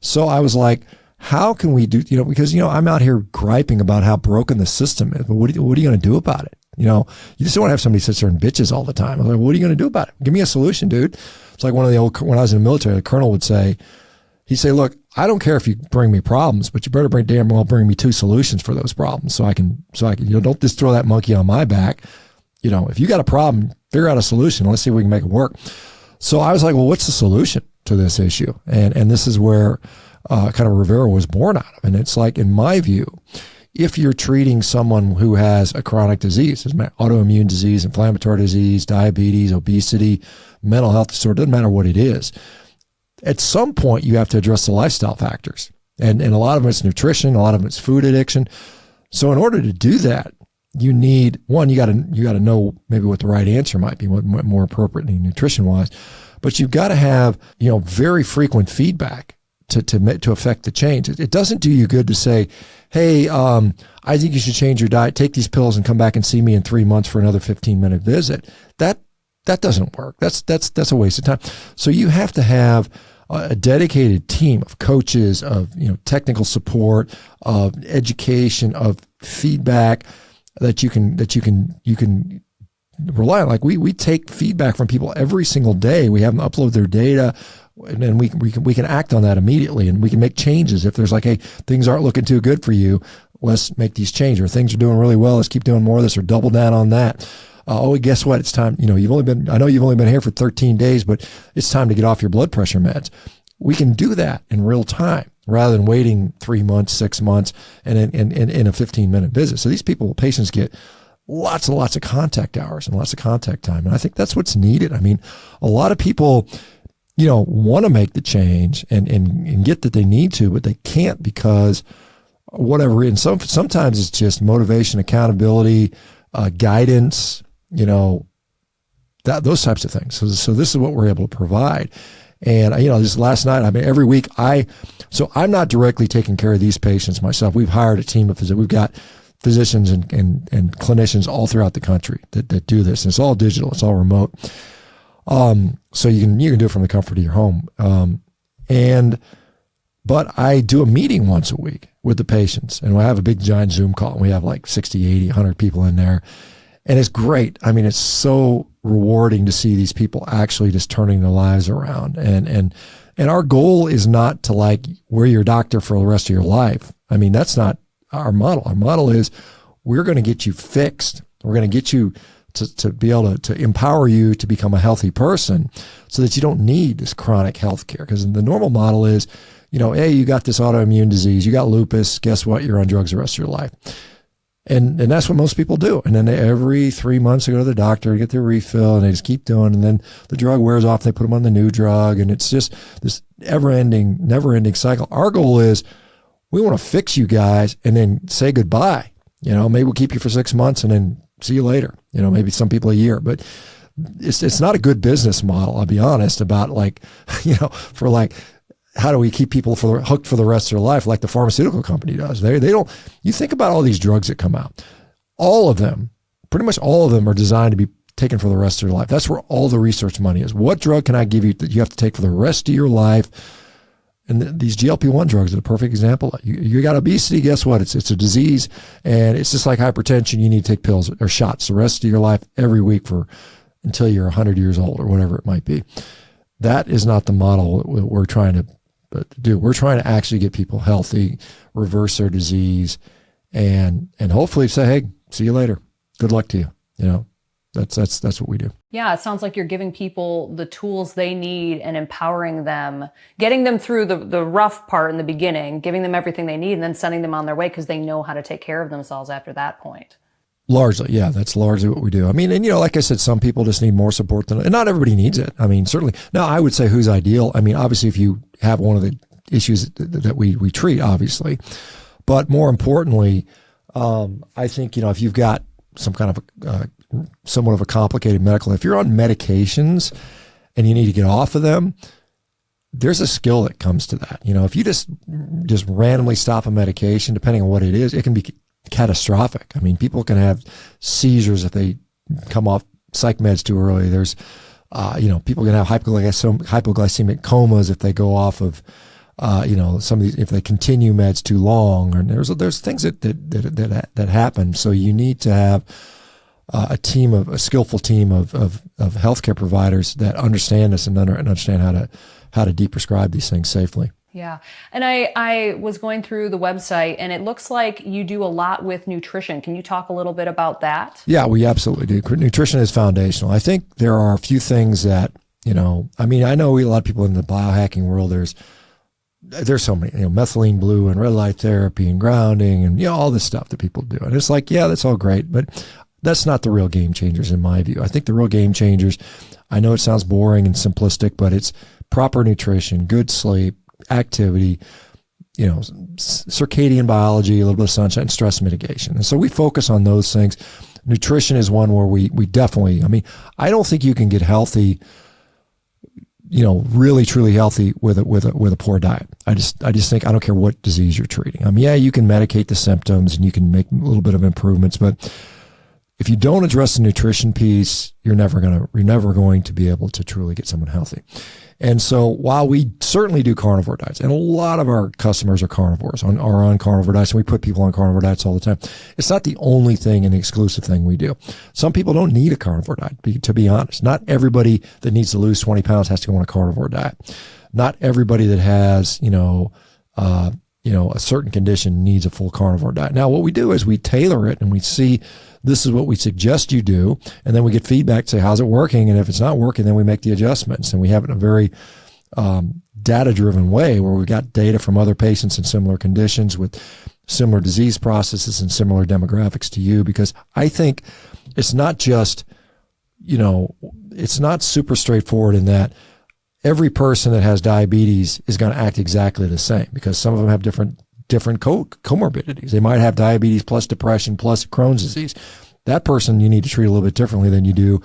So I was like, how can we do, because, I'm out here griping about how broken the system is, but what are you going to do about it? You just don't want to have somebody sit there and bitches all the time. I'm like, what are you going to do about it? Give me a solution, dude. It's like one of the old, when I was in the military, the colonel would say, he'd say, look, I don't care if you bring me problems, but you better damn well bring me 2 solutions for those problems. So I can, don't just throw that monkey on my back. If you got a problem, figure out a solution. Let's see if we can make it work. So I was like, well, what's the solution to this issue? And this is where kind of Revero was born out of. And it's like, in my view, if you're treating someone who has a chronic disease, autoimmune disease, inflammatory disease, diabetes, obesity, mental health disorder, doesn't matter what it is, at some point you have to address the lifestyle factors. And a lot of it's nutrition, a lot of it's food addiction. So in order to do that, you need, one, you got to know maybe what the right answer might be, what more appropriately nutrition wise, but you've got to have, very frequent feedback to affect the change. It doesn't do you good to say, hey, I think you should change your diet, take these pills and come back and see me in 3 months for another 15-minute visit. That doesn't work. That's a waste of time. So you have to have a dedicated team of coaches, of, technical support, of education, of feedback that you can rely on. Like we take feedback from people every single day. We have them upload their data, and then we can act on that immediately, and we can make changes. If there's like, hey, things aren't looking too good for you, let's make these changes. Or things are doing really well, let's keep doing more of this, or double down on that. Guess what? It's time. I know you've only been here for 13 days, but it's time to get off your blood pressure meds. We can do that in real time rather than waiting 3 months, 6 months, and in a 15-minute visit. So these patients get lots and lots of contact hours and lots of contact time. And I think that's what's needed. I mean, a lot of people, want to make the change and get that they need to, but they can't because whatever. And sometimes it's just motivation, accountability, guidance, those types of things. So this is what we're able to provide. And, this last night, every week so I'm not directly taking care of these patients myself. We've hired a team of physicians. We've got physicians and clinicians all throughout the country that do this. And it's all digital. It's all remote. So you can do it from the comfort of your home. But I do a meeting once a week with the patients, and we have a big giant Zoom call, and we have like 60, 80, 100 people in there. And it's great. It's so rewarding to see these people actually just turning their lives around. And our goal is not to we're your doctor for the rest of your life. That's not our model. Our model is we're going to get you fixed. We're going to get you to be able to empower you to become a healthy person so that you don't need this chronic health care. Because the normal model is, hey, you got this autoimmune disease, you got lupus, guess what? You're on drugs the rest of your life. And that's what most people do. And then every 3 months they go to the doctor to get their refill, and they just keep doing. And then the drug wears off, they put them on the new drug. And it's just this never ending cycle. Our goal is we want to fix you guys and then say goodbye. Maybe we'll keep you for 6 months and then see you later. Maybe some people a year, but it's not a good business model. I'll be honest about how do we keep people hooked for the rest of their life like the pharmaceutical company does? They don't. You think about all these drugs that come out. All of them, pretty much all of them, are designed to be taken for the rest of your life. That's where all the research money is. What drug can I give you that you have to take for the rest of your life? And these GLP-1 drugs are the perfect example. You got obesity, guess what? It's a disease, and it's just like hypertension. You need to take pills or shots the rest of your life every week until you're 100 years old or whatever it might be. That is not the model we're trying to do. We're trying to actually get people healthy, reverse their disease, and hopefully say, hey, see you later. Good luck to you. That's what we do. Yeah, it sounds like you're giving people the tools they need and empowering them, getting them through the rough part in the beginning, giving them everything they need, and then sending them on their way because they know how to take care of themselves after that point. Largely, yeah, that's largely what we do. Like I said, some people just need more support and not everybody needs it. Certainly. Now, I would say who's ideal. Obviously, if you have one of the issues that we treat, obviously, but more importantly, I think, if you've got some kind of somewhat of a complicated medical, if you're on medications and you need to get off of them, there's a skill that comes to that. If you just randomly stop a medication, depending on what it is, it can be catastrophic. I mean, people can have seizures if they come off psych meds too early. There's, people can have hypoglycemic comas if they go off of, some of these, if they continue meds too long, or there's things that happen. So you need to have a skillful team of healthcare providers that understand this and understand how to deprescribe these things safely. Yeah. And I was going through the website, and it looks like you do a lot with nutrition. Can you talk a little bit about that? Yeah, we absolutely do. Nutrition is foundational. I think there are a few things that, I know a lot of people in the biohacking world, there's so many, methylene blue and red light therapy and grounding and, all this stuff that people do. And it's like, yeah, that's all great, but that's not the real game changers in my view. I think the real game changers, I know it sounds boring and simplistic, but it's proper nutrition, good sleep, activity, circadian biology, a little bit of sunshine, stress mitigation. And so we focus on those things. Nutrition is one where we definitely, I don't think you can get healthy, really truly healthy with a poor diet. I just think, I don't care what disease you're treating. Yeah, you can medicate the symptoms and you can make a little bit of improvements, but if you don't address the nutrition piece, you're never going to be able to truly get someone healthy. And so while we certainly do carnivore diets, and a lot of our customers are carnivores, are on carnivore diets, and we put people on carnivore diets all the time, it's not the only thing and the exclusive thing we do. Some people don't need a carnivore diet, to be honest. Not everybody that needs to lose 20 pounds has to go on a carnivore diet. Not everybody that has, a certain condition needs a full carnivore diet. Now, what we do is we tailor it and we see this is what we suggest you do. And then we get feedback, say, how's it working? And if it's not working, then we make the adjustments. And we have it in a very data-driven way where we've got data from other patients in similar conditions with similar disease processes and similar demographics to you. Because I think it's not just, it's not super straightforward in that every person that has diabetes is going to act exactly the same, because some of them have different comorbidities. They might have diabetes plus depression plus Crohn's disease. That person you need to treat a little bit differently than you do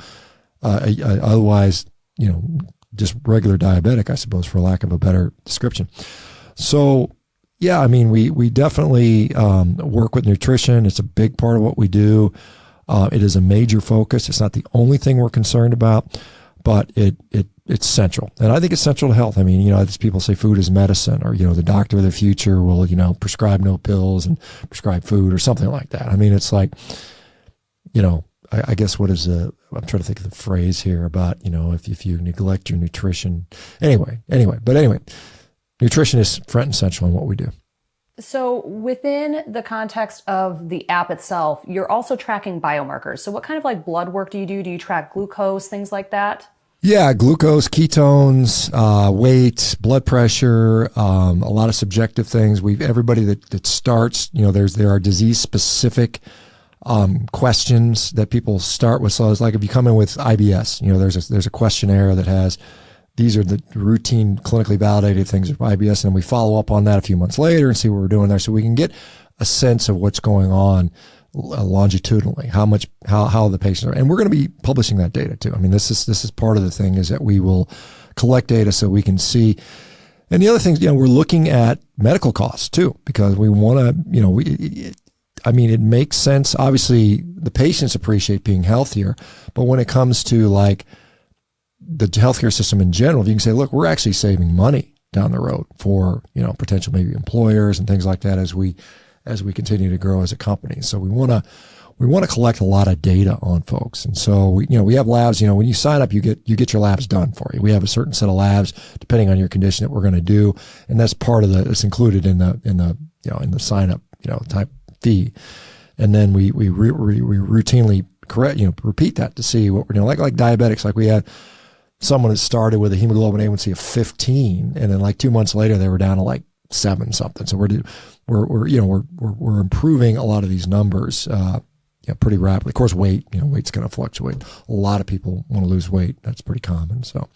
otherwise, just regular diabetic, I suppose, for lack of a better description. So, yeah, we definitely work with nutrition. It's a big part of what we do. It is a major focus. It's not the only thing we're concerned about, but it's central. And I think it's central to health. As people say food is medicine, or, the doctor of the future will, prescribe no pills and prescribe food or something like that. It's like, I guess I'm trying to think of the phrase here about, if you neglect your nutrition. Anyway, nutrition is front and central in what we do. So within the context of the app itself, you're also tracking biomarkers. So what kind of blood work do you do? Do you track glucose, things like that? Yeah, glucose, ketones, weight, blood pressure, a lot of subjective things. Everybody that starts, there are disease specific questions that people start with. So it's like if you come in with IBS, there's a questionnaire that has, these are the routine clinically validated things of IBS, and we follow up on that a few months later and see what we're doing there, so we can get a sense of what's going on longitudinally, how the patients are. And we're going to be publishing that data too. This is part of the thing, is that we will collect data so we can see. And the other thing, we're looking at medical costs too, because we want to, it makes sense. Obviously the patients appreciate being healthier, but when it comes to the healthcare system in general, if you can say, look, we're actually saving money down the road for, potential maybe employers and things like that as we continue to grow as a company. So we want to collect a lot of data on folks. And so we have labs, when you sign up, you get your labs done for you. We have a certain set of labs depending on your condition that we're going to do. And that's part of it's included in the sign up, type fee. And then we routinely repeat that to see what we're doing. Like diabetics, we had someone that started with a hemoglobin A1C of 15, and then 2 months later they were down to 7 something. So we're improving a lot of these numbers pretty rapidly. Of course, weight's going to fluctuate. A lot of people want to lose weight. That's pretty common. So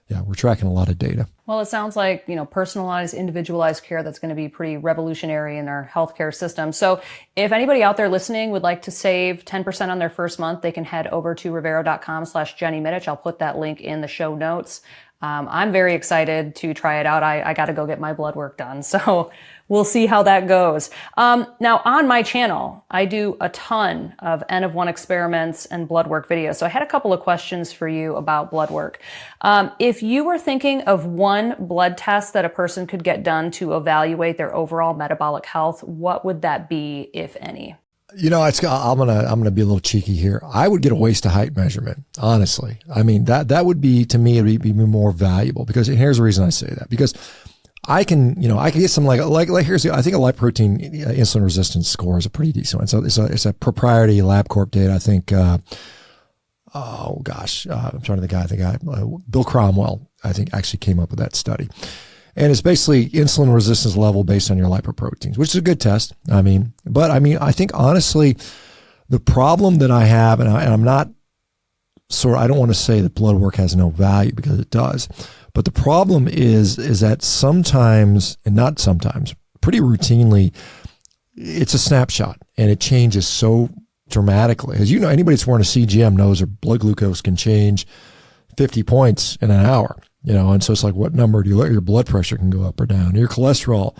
yeah, we're tracking a lot of data. Well, it sounds like, personalized, individualized care that's going to be pretty revolutionary in our healthcare system. So if anybody out there listening would like to save 10% on their first month, they can head over to revero.com/Jenny Mitich. I'll put that link in the show notes. I'm very excited to try it out. I got to go get my blood work done. So we'll see how that goes. Now on my channel, I do a ton of N of 1 experiments and blood work videos. So I had a couple of questions for you about blood work. If you were thinking of one blood test that a person could get done to evaluate their overall metabolic health, what would that be, if any? I'm gonna be a little cheeky here. I would get a waist to height measurement, honestly. I mean, that would be, to me, it'd be more valuable, because here's the reason I say that, because I can get some like here's I think a lipoprotein insulin resistance score is a pretty decent one. So it's a proprietary LabCorp data. I think, I'm trying to think. The guy, Bill Cromwell, I think actually came up with that study. And it's basically insulin resistance level based on your lipoproteins, which is a good test. I think honestly, the problem that I have, and I'm not I don't want to say that blood work has no value, because it does. But the problem is that sometimes, and not sometimes, pretty routinely, it's a snapshot and it changes so dramatically. As you know, anybody that's wearing a CGM knows their blood glucose can change 50 points in an hour. And so it's like, what number do you let your blood pressure can go up or down? Your cholesterol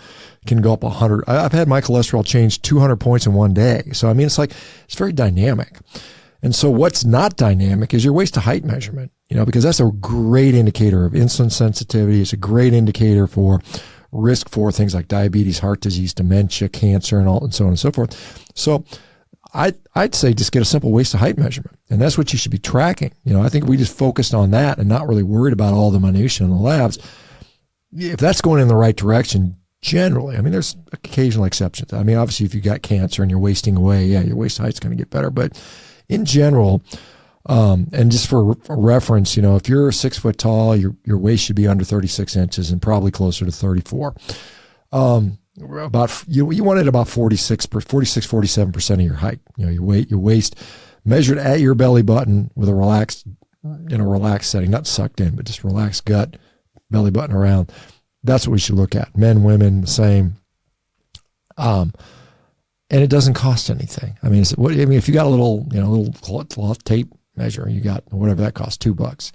can go up 100. I've had my cholesterol change 200 points in one day. So, it's very dynamic. And so what's not dynamic is your waist to height measurement, because that's a great indicator of insulin sensitivity. It's a great indicator for risk for things like diabetes, heart disease, dementia, cancer, and so on and so forth. So I'd say just get a simple waist to height measurement, and that's what you should be tracking. I think we just focused on that and not really worried about all the minutiae in the labs. If that's going in the right direction, generally, there's occasional exceptions. Obviously, if you got cancer and you're wasting away, your waist height's going to get better. But in general, and just for reference, if you're 6 foot tall, your waist should be under 36 inches and probably closer to 34. You want it about 47% of your height. Your waist measured at your belly button with a relaxed setting, not sucked in, but just relaxed gut, belly button around. That's what we should look at. Men, women, the same. And it doesn't cost anything. If you got a little cloth tape measure, you got whatever that costs, $2.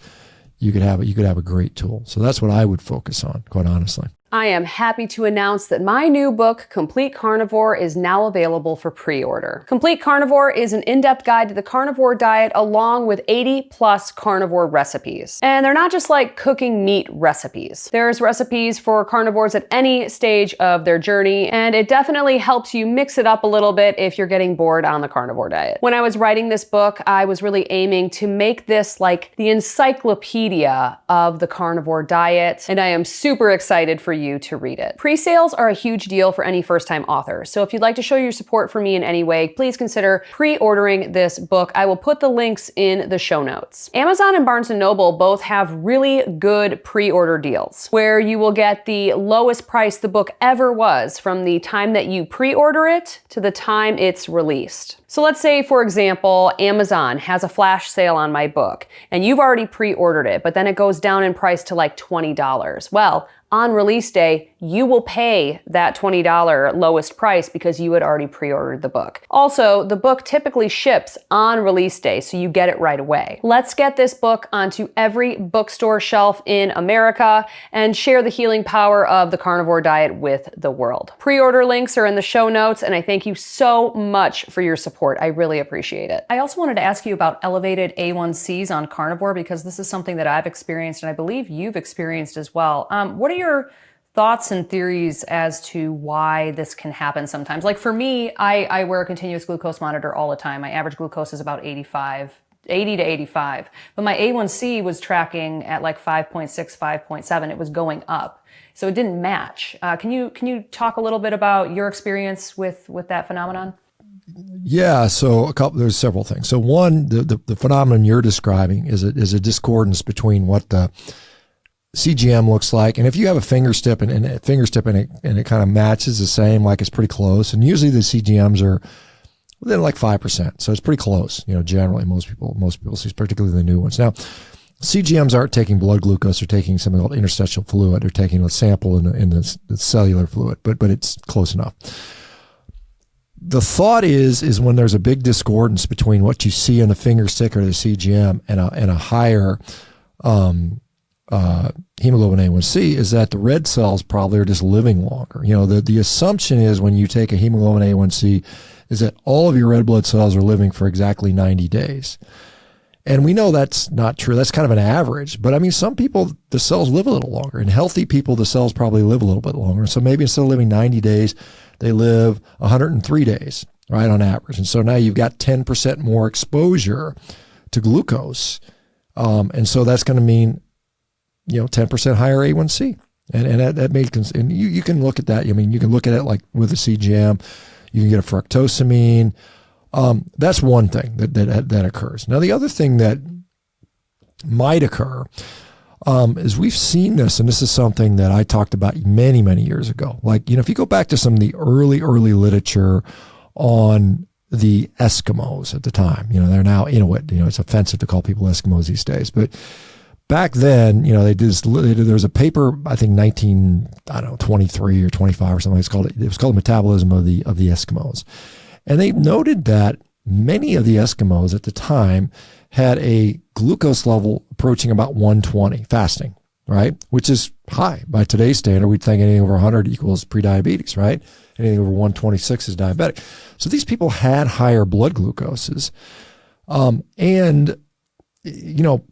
You could have a great tool. So that's what I would focus on, quite honestly. I am happy to announce that my new book, Complete Carnivore, is now available for pre-order. Complete Carnivore is an in-depth guide to the carnivore diet, along with 80+ carnivore recipes. And they're not just like cooking meat recipes. There's recipes for carnivores at any stage of their journey, and it definitely helps you mix it up a little bit if you're getting bored on the carnivore diet. When I was writing this book, I was really aiming to make this like the encyclopedia of the carnivore diet, and I am super excited for you to read it. Pre-sales are a huge deal for any first-time author, so if you'd like to show your support for me in any way, please consider pre-ordering this book. I will put the links in the show notes. Amazon and Barnes & Noble both have really good pre-order deals, where you will get the lowest price the book ever was from the time that you pre-order it to the time it's released. So let's say, for example, Amazon has a flash sale on my book, and you've already pre-ordered it, but then it goes down in price to like $20. Well, on release day, you will pay that $20 lowest price because you had already pre-ordered the book. Also, the book typically ships on release day, so you get it right away. Let's get this book onto every bookstore shelf in America and share the healing power of the carnivore diet with the world. Pre-order links are in the show notes, and I thank you so much for your support. I really appreciate it. I also wanted to ask you about elevated A1Cs on carnivore, because this is something that I've experienced and I believe you've experienced as well. What are your thoughts and theories as to why this can happen sometimes? Like for me, I wear a continuous glucose monitor all the time. My average glucose is about 80 to 85, but my A1C was tracking at like 5.6, 5.7. It was going up, so it didn't match. Can you talk a little bit about your experience with that phenomenon? Yeah, so there's several things. So one, the phenomenon you're describing is a discordance between what the CGM looks like, and if you have a finger step and it kind of matches the same, like it's pretty close. And usually the CGMs are within like 5%, so it's pretty close. Generally most people see, particularly the new ones. Now, CGMs aren't taking blood glucose; they're taking something called interstitial fluid. They're taking a sample in the cellular fluid, but it's close enough. The thought is when there's a big discordance between what you see on the finger stick or the CGM and a higher hemoglobin A1C, is that the red cells probably are just living longer. The assumption is when you take a hemoglobin A1C is that all of your red blood cells are living for exactly 90 days. And we know that's not true. That's kind of an average. But I mean, some people, the cells live a little longer. In healthy people, the cells probably live a little bit longer. So maybe instead of living 90 days, they live 103 days, right, on average. And so now you've got 10% more exposure to glucose. And so that's going to mean, 10% higher A1C. And that makes, and you can look at that. I mean, you can look at it like with a CGM. You can get a fructosamine. That's one thing that occurs. Now, the other thing that might occur is we've seen this, and this is something that I talked about many, many years ago. Like, if you go back to some of the early literature on the Eskimos at the time, they're now Inuit. It's offensive to call people Eskimos these days, but back then, there was a paper, I think 23 or 25 or something. It was called Metabolism of the Eskimos. And they noted that many of the Eskimos at the time had a glucose level approaching about 120 fasting, right? Which is high. By today's standard, we'd think anything over 100 equals prediabetes, right? Anything over 126 is diabetic. So these people had higher blood glucoses. And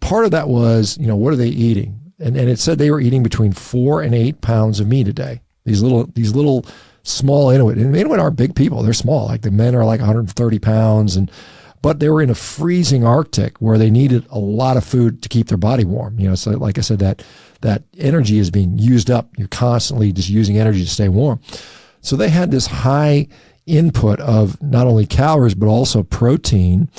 part of that was, what are they eating? And it said they were eating between 4 and 8 pounds of meat a day. These little small Inuit. And Inuit aren't big people. They're small. Like the men are like 130 pounds. But they were in a freezing Arctic where they needed a lot of food to keep their body warm. So like I said, that energy is being used up. You're constantly just using energy to stay warm. So they had this high input of not only calories, but also protein.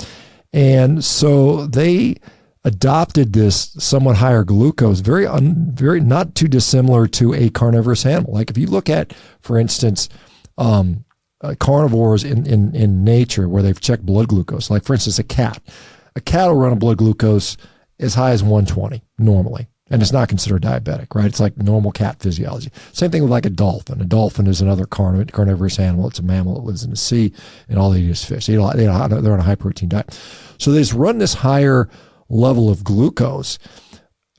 And so they adopted this somewhat higher glucose, very not too dissimilar to a carnivorous animal. Like if you look at, for instance, carnivores in nature where they've checked blood glucose, like for instance, a cat will run a blood glucose as high as 120 normally. And it's not considered diabetic, right? It's like normal cat physiology. Same thing with like a dolphin. A dolphin is another carnivorous animal. It's a mammal that lives in the sea, and all they eat is fish. They're on a high protein diet. So they just run this higher level of glucose,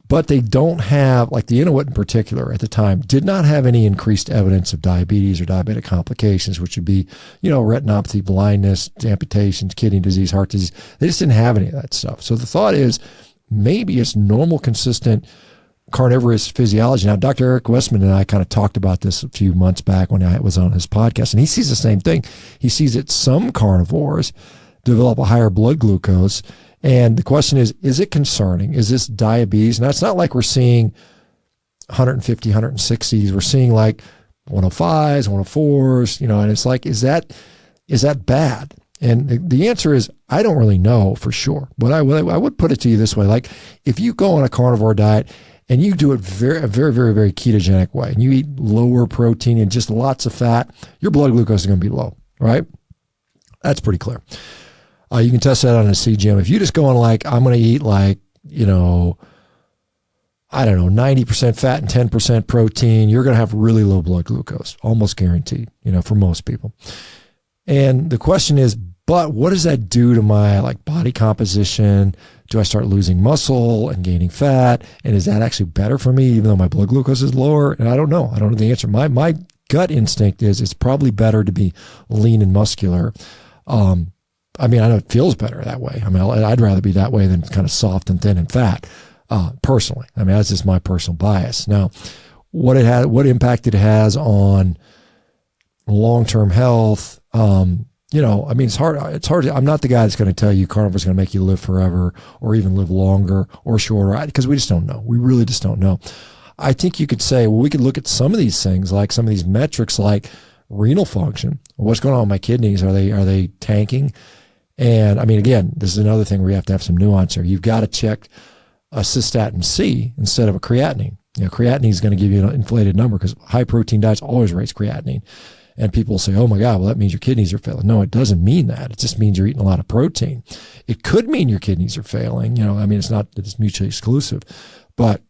but they don't have, like the Inuit in particular at the time, did not have any increased evidence of diabetes or diabetic complications, which would be, retinopathy, blindness, amputations, kidney disease, heart disease. They just didn't have any of that stuff. So the thought is maybe it's normal, consistent carnivorous physiology. Now, Dr. Eric Westman and I kind of talked about this a few months back when I was on his podcast, and he sees the same thing. He sees that some carnivores develop a higher blood glucose. And the question is it concerning? Is this diabetes? Now, it's not like we're seeing 150, 160s. We're seeing like 105s, 104s, and it's like, is that bad? And the answer is, I don't really know for sure. But I would put it to you this way. Like if you go on a carnivore diet and you do it a very, very, very ketogenic way, and you eat lower protein and just lots of fat, your blood glucose is going to be low, right? That's pretty clear. You can test that on a CGM. If you just go on like, I'm going to eat like, 90% fat and 10% protein, you're going to have really low blood glucose, almost guaranteed, for most people. And the question is, but what does that do to my like body composition? Do I start losing muscle and gaining fat? And is that actually better for me, even though my blood glucose is lower? And I don't know. I don't know the answer. My gut instinct is it's probably better to be lean and muscular. I know it feels better that way. I'd rather be that way than kind of soft and thin and fat, personally. That's just my personal bias. Now, what impact it has on long-term health, it's hard. I'm not the guy that's going to tell you carnivore is going to make you live forever or even live longer or shorter, because we just don't know. We really just don't know. I think you could say, well, we could look at some of these things, like some of these metrics, like renal function. What's going on with my kidneys? Are they tanking? And again, this is another thing where you have to have some nuance here. You've got to check a cystatin C instead of a creatinine. Creatinine is going to give you an inflated number because high protein diets always raise creatinine. And people say, oh my God, well, that means your kidneys are failing. No, it doesn't mean that. It just means you're eating a lot of protein. It could mean your kidneys are failing. It's not that it's mutually exclusive, but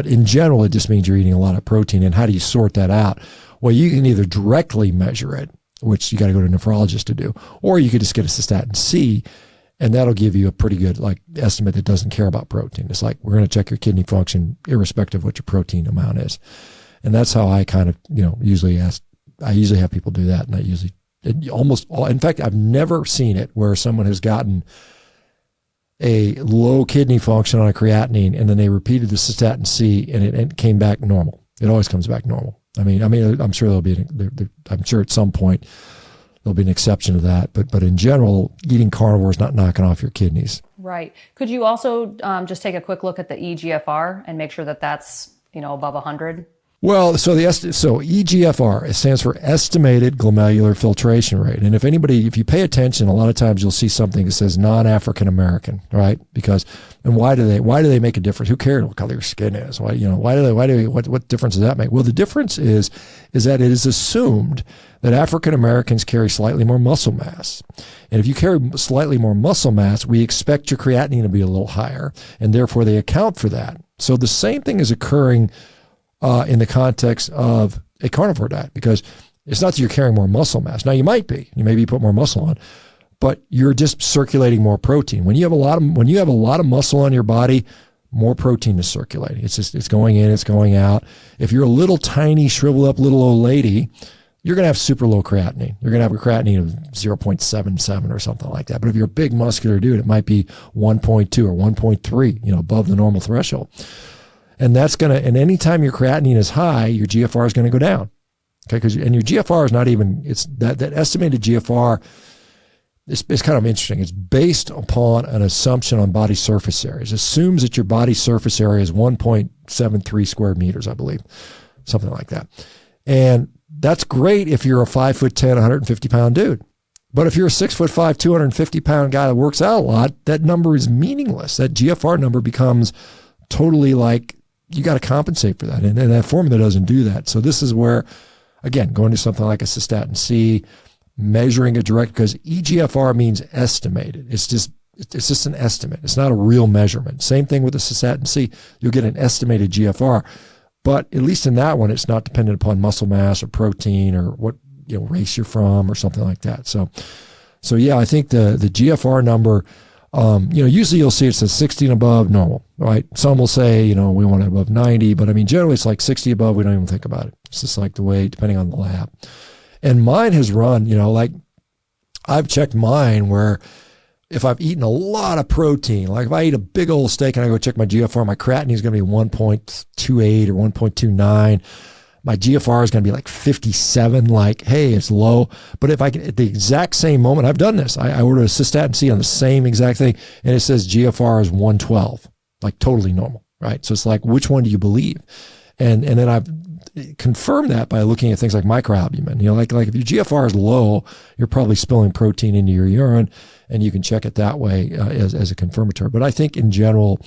in general, it just means you're eating a lot of protein. And how do you sort that out? Well, you can either directly measure it, which you got to go to a nephrologist to do, or you could just get a cystatin C, and that'll give you a pretty good estimate that doesn't care about protein. It's like, we're going to check your kidney function irrespective of what your protein amount is. And that's how I kind of, usually have people do that. And in fact, I've never seen it where someone has gotten a low kidney function on a creatinine and then they repeated the cystatin C and it came back normal. It always comes back normal. I'm sure I'm sure at some point there'll be an exception to that, but in general, eating carnivore is not knocking off your kidneys. Right. Could you also just take a quick look at the eGFR and make sure that that's above 100? Well, so eGFR, it stands for estimated glomerular filtration rate. And if you pay attention, a lot of times you'll see something that says non-African American, right? And why do they make a difference? Who cares what color your skin is? What difference does that make? Well, the difference is that it is assumed that African Americans carry slightly more muscle mass. And if you carry slightly more muscle mass, we expect your creatinine to be a little higher, and therefore they account for that. So the same thing is occurring in the context of a carnivore diet, because it's not that you're carrying more muscle mass. Now you maybe put more muscle on, but you're just circulating more protein. When you have a lot of muscle on your body, more protein is circulating. It's going in, it's going out. If you're a little tiny, shriveled up little old lady, you're going to have super low creatinine. You're going to have a creatinine of 0.77 or something like that. But if you're a big muscular dude, it might be 1.2 or 1.3, above the normal threshold. And and anytime your creatinine is high, your GFR is going to go down. Okay. And your GFR is not even, it's that estimated GFR is kind of interesting. It's based upon an assumption on body surface area. It assumes that your body surface area is 1.73 square meters, I believe, something like that. And that's great if you're a 5'10", 150-pound dude. But if you're a 6'5", 250-pound guy that works out a lot, that number is meaningless. That GFR number becomes totally you got to compensate for that. And that formula doesn't do that. So this is where, again, going to something like a cystatin C, measuring it direct, because eGFR means estimated. It's just an estimate. It's not a real measurement. Same thing with the cystatin C. You'll get an estimated GFR. But at least in that one, it's not dependent upon muscle mass or protein or what race you're from or something like that. So yeah, I think the GFR number, usually you'll see it says 60 and above, normal, right? Some will say, we want it above 90, but generally it's like 60 above, we don't even think about it. It's just like the way, depending on the lab. And mine has run, I've checked mine where if I've eaten a lot of protein, like if I eat a big old steak and I go check my GFR, my creatinine is going to be 1.28 or 1.29. My GFR is going to be like 57, hey, it's low. But if I can, at the exact same moment, I've done this. I ordered a cystatin C on the same exact thing, and it says GFR is 112, totally normal, right? So it's which one do you believe? And then I've confirmed that by looking at things like microalbumin. If your GFR is low, you're probably spilling protein into your urine, and you can check it that way as a confirmatory. But I think in general,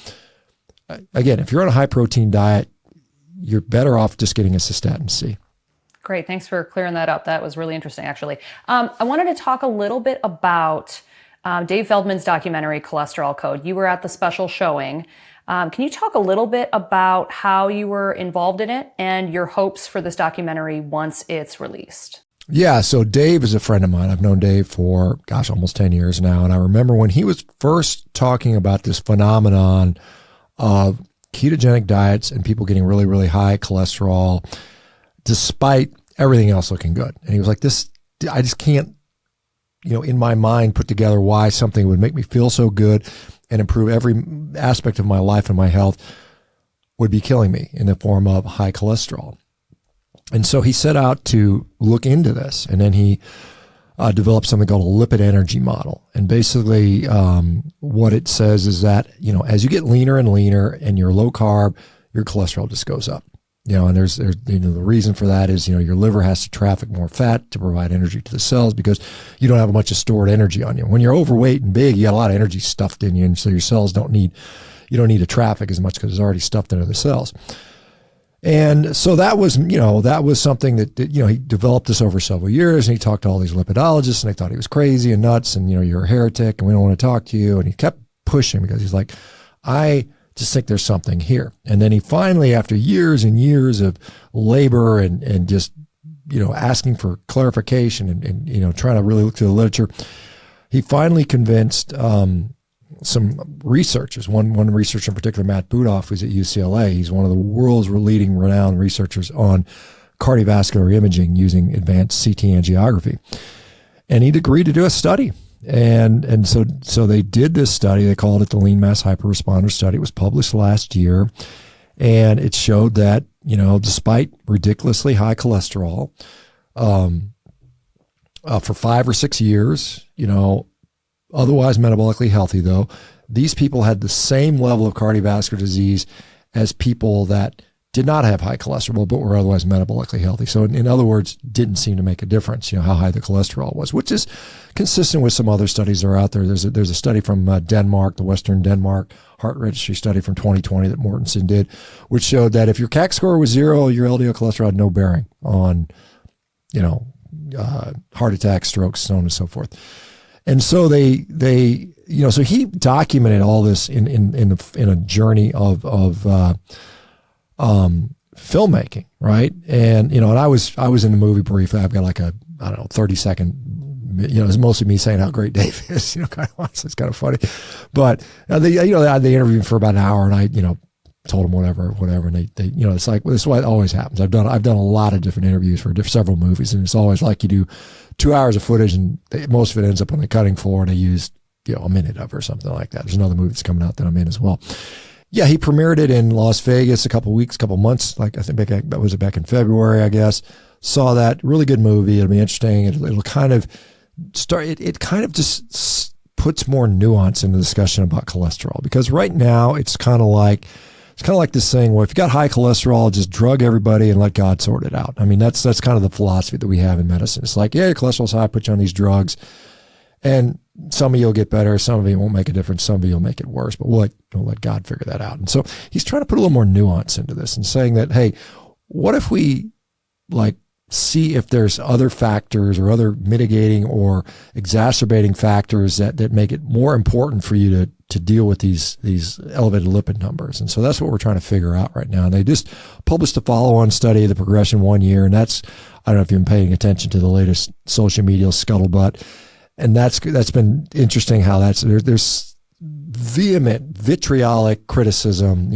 again, if you're on a high protein diet, you're better off just getting a cystatin C. Great. Thanks for clearing that up. That was really interesting, actually. I wanted to talk a little bit about Dave Feldman's documentary, Cholesterol Code. You were at the special showing. Can you talk a little bit about how you were involved in it and your hopes for this documentary once it's released? Yeah, so Dave is a friend of mine. I've known Dave for, almost 10 years now. And I remember when he was first talking about this phenomenon of ketogenic diets and people getting really, really high cholesterol despite everything else looking good. And he was like, I just can't, in my mind put together why something would make me feel so good and improve every aspect of my life and my health would be killing me in the form of high cholesterol. And so he set out to look into this, and then he developed something called a lipid energy model. And basically what it says is that, as you get leaner and leaner and you're low carb, your cholesterol just goes up. And there's the reason for that is, your liver has to traffic more fat to provide energy to the cells because you don't have a bunch of stored energy on you. When you're overweight and big, you got a lot of energy stuffed in you. And so your cells you don't need to traffic as much because it's already stuffed into the cells. And so that was, that was something that, he developed this over several years, and he talked to all these lipidologists, and they thought he was crazy and nuts, and, you're a heretic and we don't want to talk to you. And he kept pushing because he's like, I just think there's something here. And then he finally, after years and years of labor and just, asking for clarification and trying to really look through the literature, he finally convinced, some researchers, one researcher in particular, Matt Budoff, who's at UCLA. He's one of the world's leading renowned researchers on cardiovascular imaging using advanced CT angiography. And he'd agreed to do a study. And so they did this study. They called it the Lean Mass Hyperresponder Study. It was published last year. And it showed that, despite ridiculously high cholesterol, for 5 or 6 years, otherwise metabolically healthy, though, these people had the same level of cardiovascular disease as people that did not have high cholesterol but were otherwise metabolically healthy. So in other words, didn't seem to make a difference, how high the cholesterol was, which is consistent with some other studies that are out there. There's a study from Denmark, the Western Denmark Heart Registry study from 2020 that Mortensen did, which showed that if your CAC score was 0, your LDL cholesterol had no bearing on, heart attacks, strokes, so on and so forth. And so so he documented all this in a journey of filmmaking, right? And and I was in the movie briefly. I've got like a 30-second, it's mostly me saying how great Dave is. Kind of it's kind of funny, but they interviewed him for about an hour, and I told him whatever, and they it's like, well, this is what always happens. I've done a lot of different interviews for several movies, and it's always like you do 2 hours of footage, and most of it ends up on the cutting floor, and they used a minute of it or something like that. There's another movie that's coming out that I'm in as well. Yeah, he premiered it in Las Vegas a couple months, like I think back in February, I guess. Saw that, really good movie. It'll be interesting. It'll kind of start. It kind of just puts more nuance in the discussion about cholesterol, because right now it's kind of like this thing where if you got high cholesterol, just drug everybody and let God sort it out. I mean, that's kind of the philosophy that we have in medicine. It's like, yeah, your cholesterol's high, put you on these drugs, and some of you will get better, some of you won't make a difference, some of you will make it worse, but we'll let God figure that out. And so he's trying to put a little more nuance into this and saying that, hey, what if we see if there's other factors or other mitigating or exacerbating factors that make it more important for you to deal with these elevated lipid numbers. And so that's what we're trying to figure out right now. And they just published a follow-on study, the progression 1 year. And that's, I don't know if you've been paying attention to the latest social media scuttlebutt. And that's been interesting how there's vehement vitriolic criticism,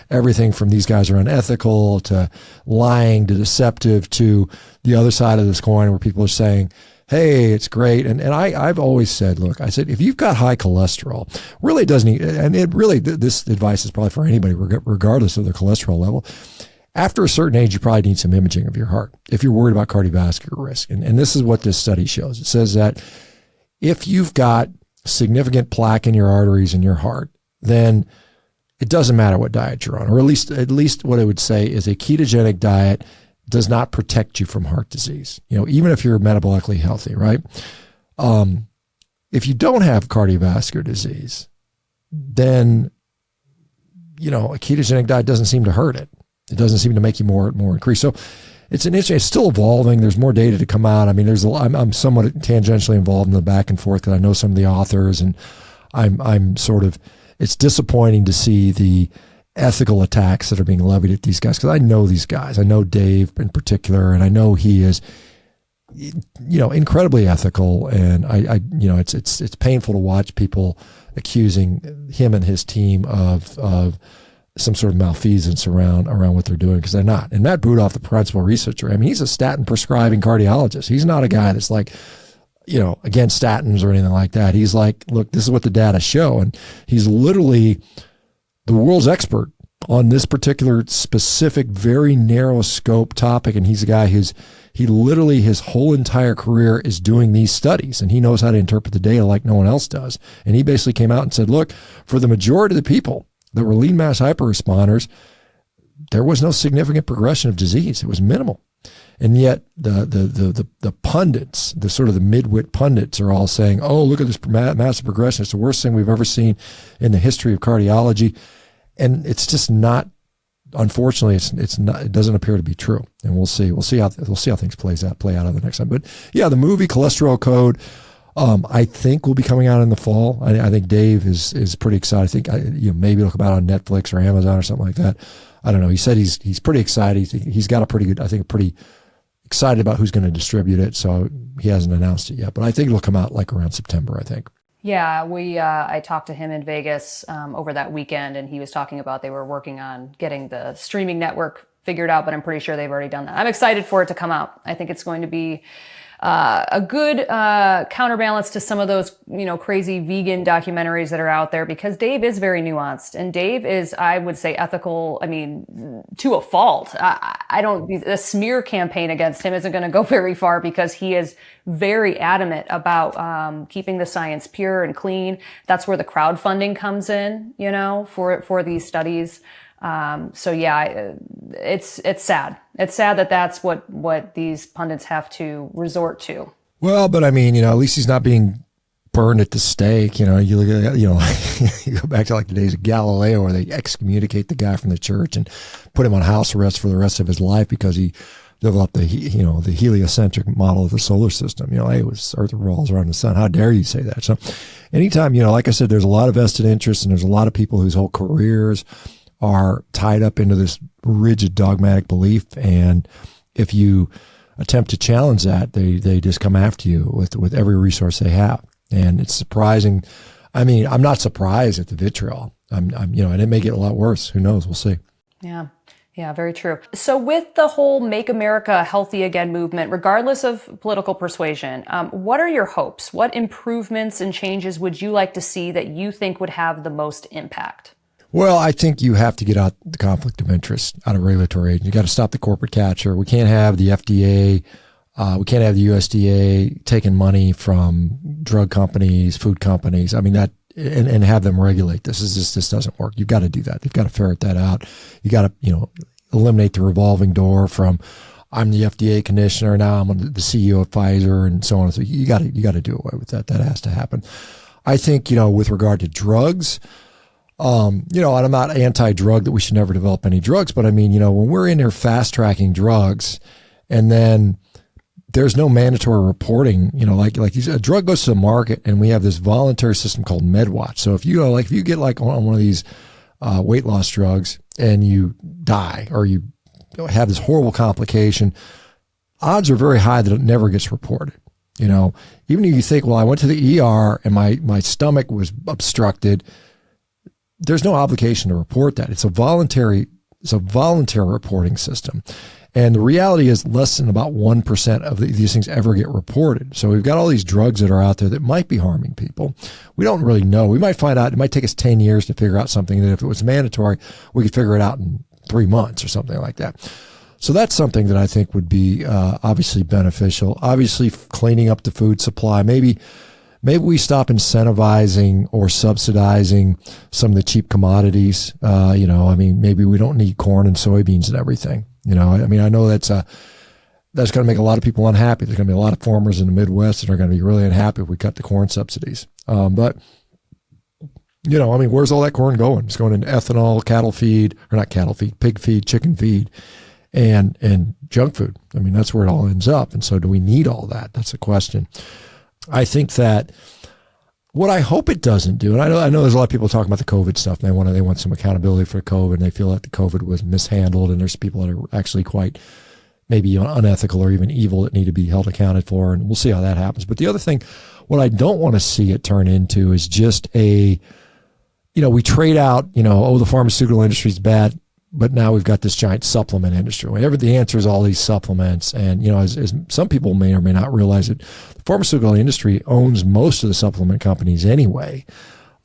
everything from these guys are unethical to lying to deceptive to the other side of this coin where people are saying, hey, it's great. And I've always said, look, if you've got high cholesterol, really doesn't, and it really, this advice is probably for anybody, regardless of their cholesterol level. After a certain age, you probably need some imaging of your heart if you're worried about cardiovascular risk. And this is what this study shows. It says that if you've got significant plaque in your arteries in your heart, then it doesn't matter what diet you're on, or at least what I would say is a ketogenic diet does not protect you from heart disease. Even if you're metabolically healthy, right? If you don't have cardiovascular disease, then a ketogenic diet doesn't seem to hurt it. It doesn't seem to make you more increased. So it's still evolving. There's more data to come out. I mean, I'm somewhat tangentially involved in the back and forth because I know some of the authors, and I'm sort of, it's disappointing to see the ethical attacks that are being levied at these guys, because I know these guys. I know Dave in particular, and I know he is, incredibly ethical, and it's painful to watch people accusing him and his team of some sort of malfeasance around what they're doing, because they're not. And Matt Budoff, the principal researcher, I mean, he's a statin prescribing cardiologist. He's not a guy that's like, against statins or anything like that. He's like, look, this is what the data show. And he's literally the world's expert on this particular specific, very narrow scope topic. And he's a guy he literally, his whole entire career is doing these studies, and he knows how to interpret the data like no one else does. And he basically came out and said, look, for the majority of the people that were lean mass hyperresponders, there was no significant progression of disease. It was minimal. And yet the pundits, the sort of the midwit pundits, are all saying, oh, look at this massive progression. It's the worst thing we've ever seen in the history of cardiology. And it's just not unfortunately, it's not, it doesn't appear to be true. And we'll see how things play out of the next time. But yeah, the movie Cholesterol Code, I think will be coming out in the fall. I think Dave is pretty excited. I think maybe it'll come out on Netflix or Amazon or something like that. I don't know. He said he's pretty excited. He's got a pretty excited about who's going to distribute it. So he hasn't announced it yet, but I think it'll come out like around September, I think. Yeah, I talked to him in Vegas over that weekend, and he was talking about they were working on getting the streaming network figured out, but I'm pretty sure they've already done that. I'm excited for it to come out. I think it's going to be a good counterbalance to some of those, crazy vegan documentaries that are out there, because Dave is very nuanced, and Dave is, I would say, ethical. I mean, to a fault. The smear campaign against him isn't going to go very far, because he is very adamant about keeping the science pure and clean. That's where the crowdfunding comes in, for these studies. So yeah, it's sad. It's sad that that's what these pundits have to resort to. Well, but I mean, at least he's not being burned at the stake. You look at, you go back to like the days of Galileo, where they excommunicate the guy from the church and put him on house arrest for the rest of his life because he developed the heliocentric model of the solar system. Hey, it was Earth revolves around the sun. How dare you say that? So anytime, like I said, there's a lot of vested interest, and there's a lot of people whose whole careers are tied up into this rigid dogmatic belief. And if you attempt to challenge that, they just come after you with every resource they have. And it's surprising. I mean, I'm not surprised at the vitriol. And it may get a lot worse. Who knows? We'll see. Yeah. Yeah, very true. So with the whole Make America Healthy Again movement, regardless of political persuasion, what are your hopes? What improvements and changes would you like to see that you think would have the most impact? Well, I think you have to get out the conflict of interest out of regulatory agents. You got to stop the corporate catcher. We can't have the FDA, we can't have the USDA taking money from drug companies, food companies. I mean, and have them regulate this. This doesn't work. You've got to do that. You've got to ferret that out. You got to, eliminate the revolving door from, I'm the FDA commissioner, now I'm the CEO of Pfizer, and so on. So you got to do away with that. That has to happen. I think, with regard to drugs, and I'm not anti-drug that we should never develop any drugs, but I mean, when we're in there fast tracking drugs, and then there's no mandatory reporting, like a drug goes to the market, and we have this voluntary system called MedWatch. So if you get like on one of these weight loss drugs and you die, or you have this horrible complication, odds are very high that it never gets reported. Even if you think, well, I went to the ER and my stomach was obstructed, there's no obligation to report that. It's a voluntary reporting system. And the reality is less than about 1% of these things ever get reported. So we've got all these drugs that are out there that might be harming people. We don't really know. We might find out. It might take us 10 years to figure out something that if it was mandatory, we could figure it out in 3 months or something like that. So that's something that I think would be obviously beneficial. Obviously, cleaning up the food supply. Maybe we stop incentivizing or subsidizing some of the cheap commodities. Maybe we don't need corn and soybeans and everything. I know that's going to make a lot of people unhappy. There's going to be a lot of farmers in the Midwest that are going to be really unhappy if we cut the corn subsidies. But where's all that corn going? It's going into ethanol, pig feed, chicken feed, and junk food. I mean, that's where it all ends up. And so do we need all that? That's the question. I think that what I hope it doesn't do, and I know there's a lot of people talking about the COVID stuff, and they want some accountability for COVID, and they feel like the COVID was mishandled, and there's people that are actually quite maybe unethical or even evil that need to be held accounted for, and we'll see how that happens. But the other thing, what I don't want to see it turn into is just we trade out, the pharmaceutical industry is bad, but now we've got this giant supplement industry. Whenever the answer is all these supplements, and as some people may or may not realize it, the pharmaceutical industry owns most of the supplement companies anyway.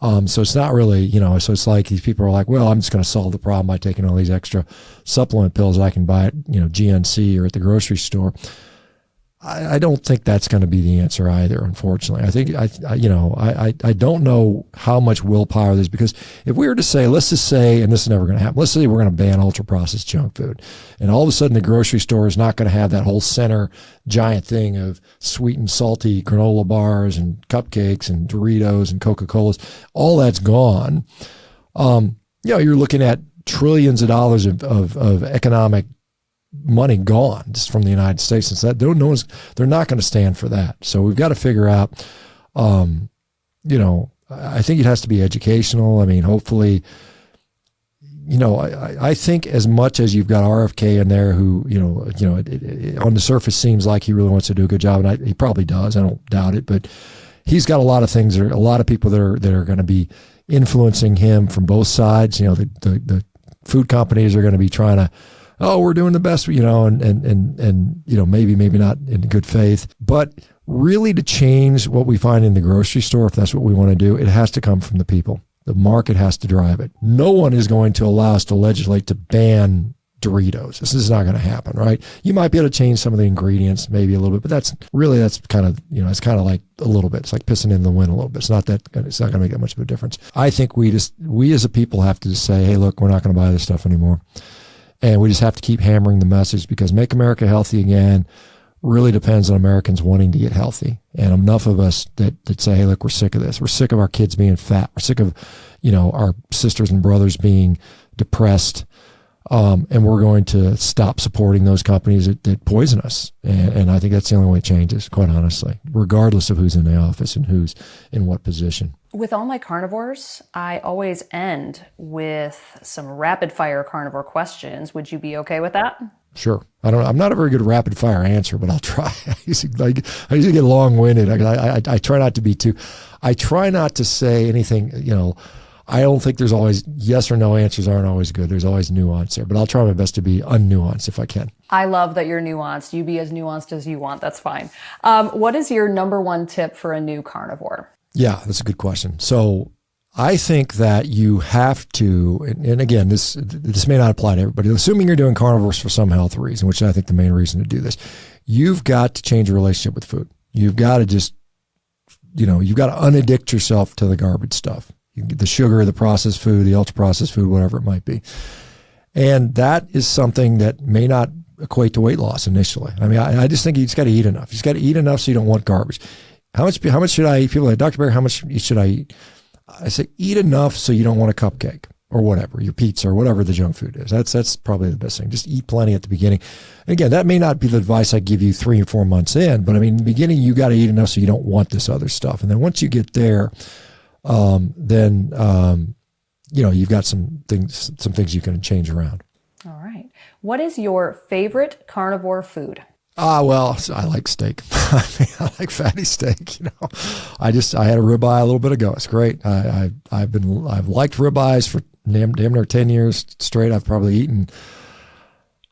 So it's not really, so it's like these people are like, well, I'm just going to solve the problem by taking all these extra supplement pills I can buy at, GNC or at the grocery store. I don't think that's going to be the answer either, unfortunately. I think, I don't know how much willpower there's, because if we were to say, let's just say, and this is never going to happen, let's say we're going to ban ultra-processed junk food, and all of a sudden the grocery store is not going to have that whole center giant thing of sweet and salty granola bars and cupcakes and Doritos and Coca-Colas. All that's gone. You're looking at trillions of dollars of economic money gone just from the United States. And so that they're not going to stand for that. So we've got to figure out, I think it has to be educational. I mean, hopefully, I think as much as you've got RFK in there who, on the surface seems like he really wants to do a good job, and he probably does. I don't doubt it, but he's got a lot of things, a lot of people that are going to be influencing him from both sides. The food companies are going to be trying to, we're doing the best, and maybe not in good faith, but really to change what we find in the grocery store, if that's what we want to do, it has to come from the people. The market has to drive it. No one is going to allow us to legislate to ban Doritos. This is not going to happen, right? You might be able to change some of the ingredients, maybe a little bit, but that's kind of, it's kind of like a little bit. It's like pissing in the wind a little bit. It's not going to make that much of a difference. I think we as a people have to just say, hey, look, we're not going to buy this stuff anymore. And we just have to keep hammering the message, because make America healthy again really depends on Americans wanting to get healthy. And enough of us that say, hey, look, we're sick of this. We're sick of our kids being fat. We're sick of, our sisters and brothers being depressed. And we're going to stop supporting those companies that poison us. And I think that's the only way it changes, quite honestly, regardless of who's in the office and who's in what position. With all my carnivores, I always end with some rapid fire carnivore questions. Would you be okay with that? Sure. I'm not a very good rapid fire answer, but I'll try. I usually get long winded. I try not to be I try not to say anything, I don't think there's always yes or no answers aren't always good. There's always nuance there, but I'll try my best to be unnuanced if I can. I love that you're nuanced. You be as nuanced as you want. That's fine. What is your number one tip for a new carnivore? Yeah, that's a good question. So I think that you have to, and again, this may not apply to everybody, assuming you're doing carnivores for some health reason, which I think the main reason to do this, you've got to change your relationship with food. You've got to just, you've got to unaddict yourself to the garbage stuff. The sugar, the processed food, the ultra processed food, whatever it might be. And that is something that may not equate to weight loss initially. I mean, I just think you just got to eat enough. You just got to eat enough so you don't want garbage. How much should I eat? People are like, Dr. Baker, how much should I eat? I say, eat enough so you don't want a cupcake or whatever, your pizza or whatever the junk food is. That's probably the best thing. Just eat plenty at the beginning. And again, that may not be the advice I give you 3 or 4 months in, but I mean, in the beginning, you got to eat enough so you don't want this other stuff. And then once you get there, you've got some things you can change around. All right. What is your favorite carnivore food? Well, I like steak. I like fatty steak. I had a ribeye a little bit ago. It's great. I've liked ribeyes for damn near 10 years straight. I've probably eaten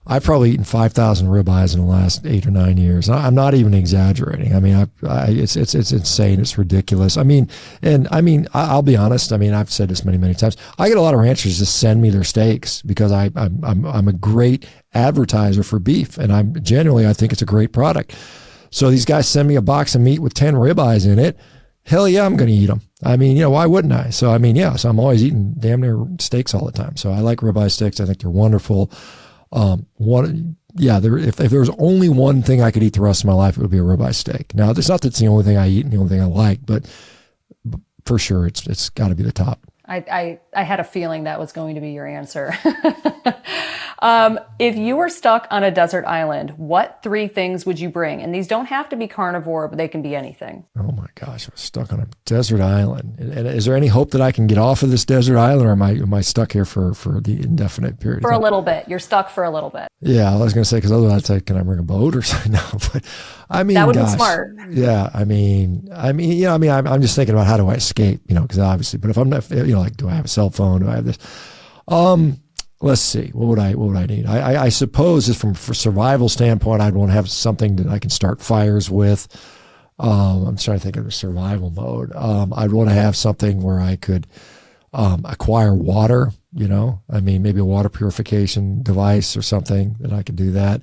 5,000 ribeyes in the last 8 or 9 years. I'm not even exaggerating. I mean, it's insane. It's ridiculous. I'll be honest. I mean, I've said this many times. I get a lot of ranchers just send me their steaks because I'm a great advertiser for beef, and I think it's a great product. So these guys send me a box of meat with 10 ribeyes in it. Hell yeah, I'm going to eat them. I mean, why wouldn't I? So so I'm always eating damn near steaks all the time. So I like ribeye steaks. I think they're wonderful. If there was only one thing I could eat the rest of my life, it would be a ribeye steak. Now, it's not that's the only thing I eat and the only thing I like, but for sure, it's got to be the top. I had a feeling that was going to be your answer. If you were stuck on a desert island, what 3 things would you bring? And these don't have to be carnivore, but they can be anything. Oh my gosh, I was stuck on a desert island. And is there any hope that I can get off of this desert island, or am I stuck here for the indefinite period? For a little bit. You're stuck for a little bit. Yeah, I was going to say, because otherwise I'd say, can I bring a boat or something? No, but that would be smart. Yeah, I'm just thinking about how do I escape, because obviously, but if I'm not, do I have a cell phone? Do I have this? Let's see. What would I need? I suppose just from a survival standpoint, I'd want to have something that I can start fires with. I'm trying to think of the survival mode. I'd want to have something where I could acquire water, maybe a water purification device or something that I could do that.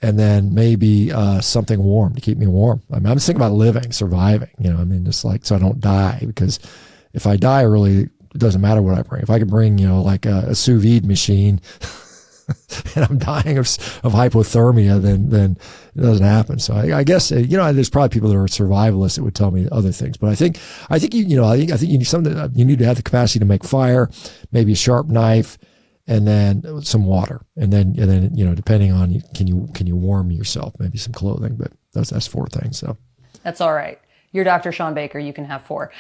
And then maybe something warm to keep me warm. I'm just thinking about surviving, just like so I don't die, because if I die early, it doesn't matter what I bring. If I could bring, like a sous vide machine and I'm dying of hypothermia, then it doesn't happen. So I guess, there's probably people that are survivalists that would tell me other things, but I think you need something, you need to have the capacity to make fire, maybe a sharp knife, and then some water, and then depending on can you warm yourself, maybe some clothing, but that's 4 things. So that's all right. You're Dr. Shawn Baker. You can have 4.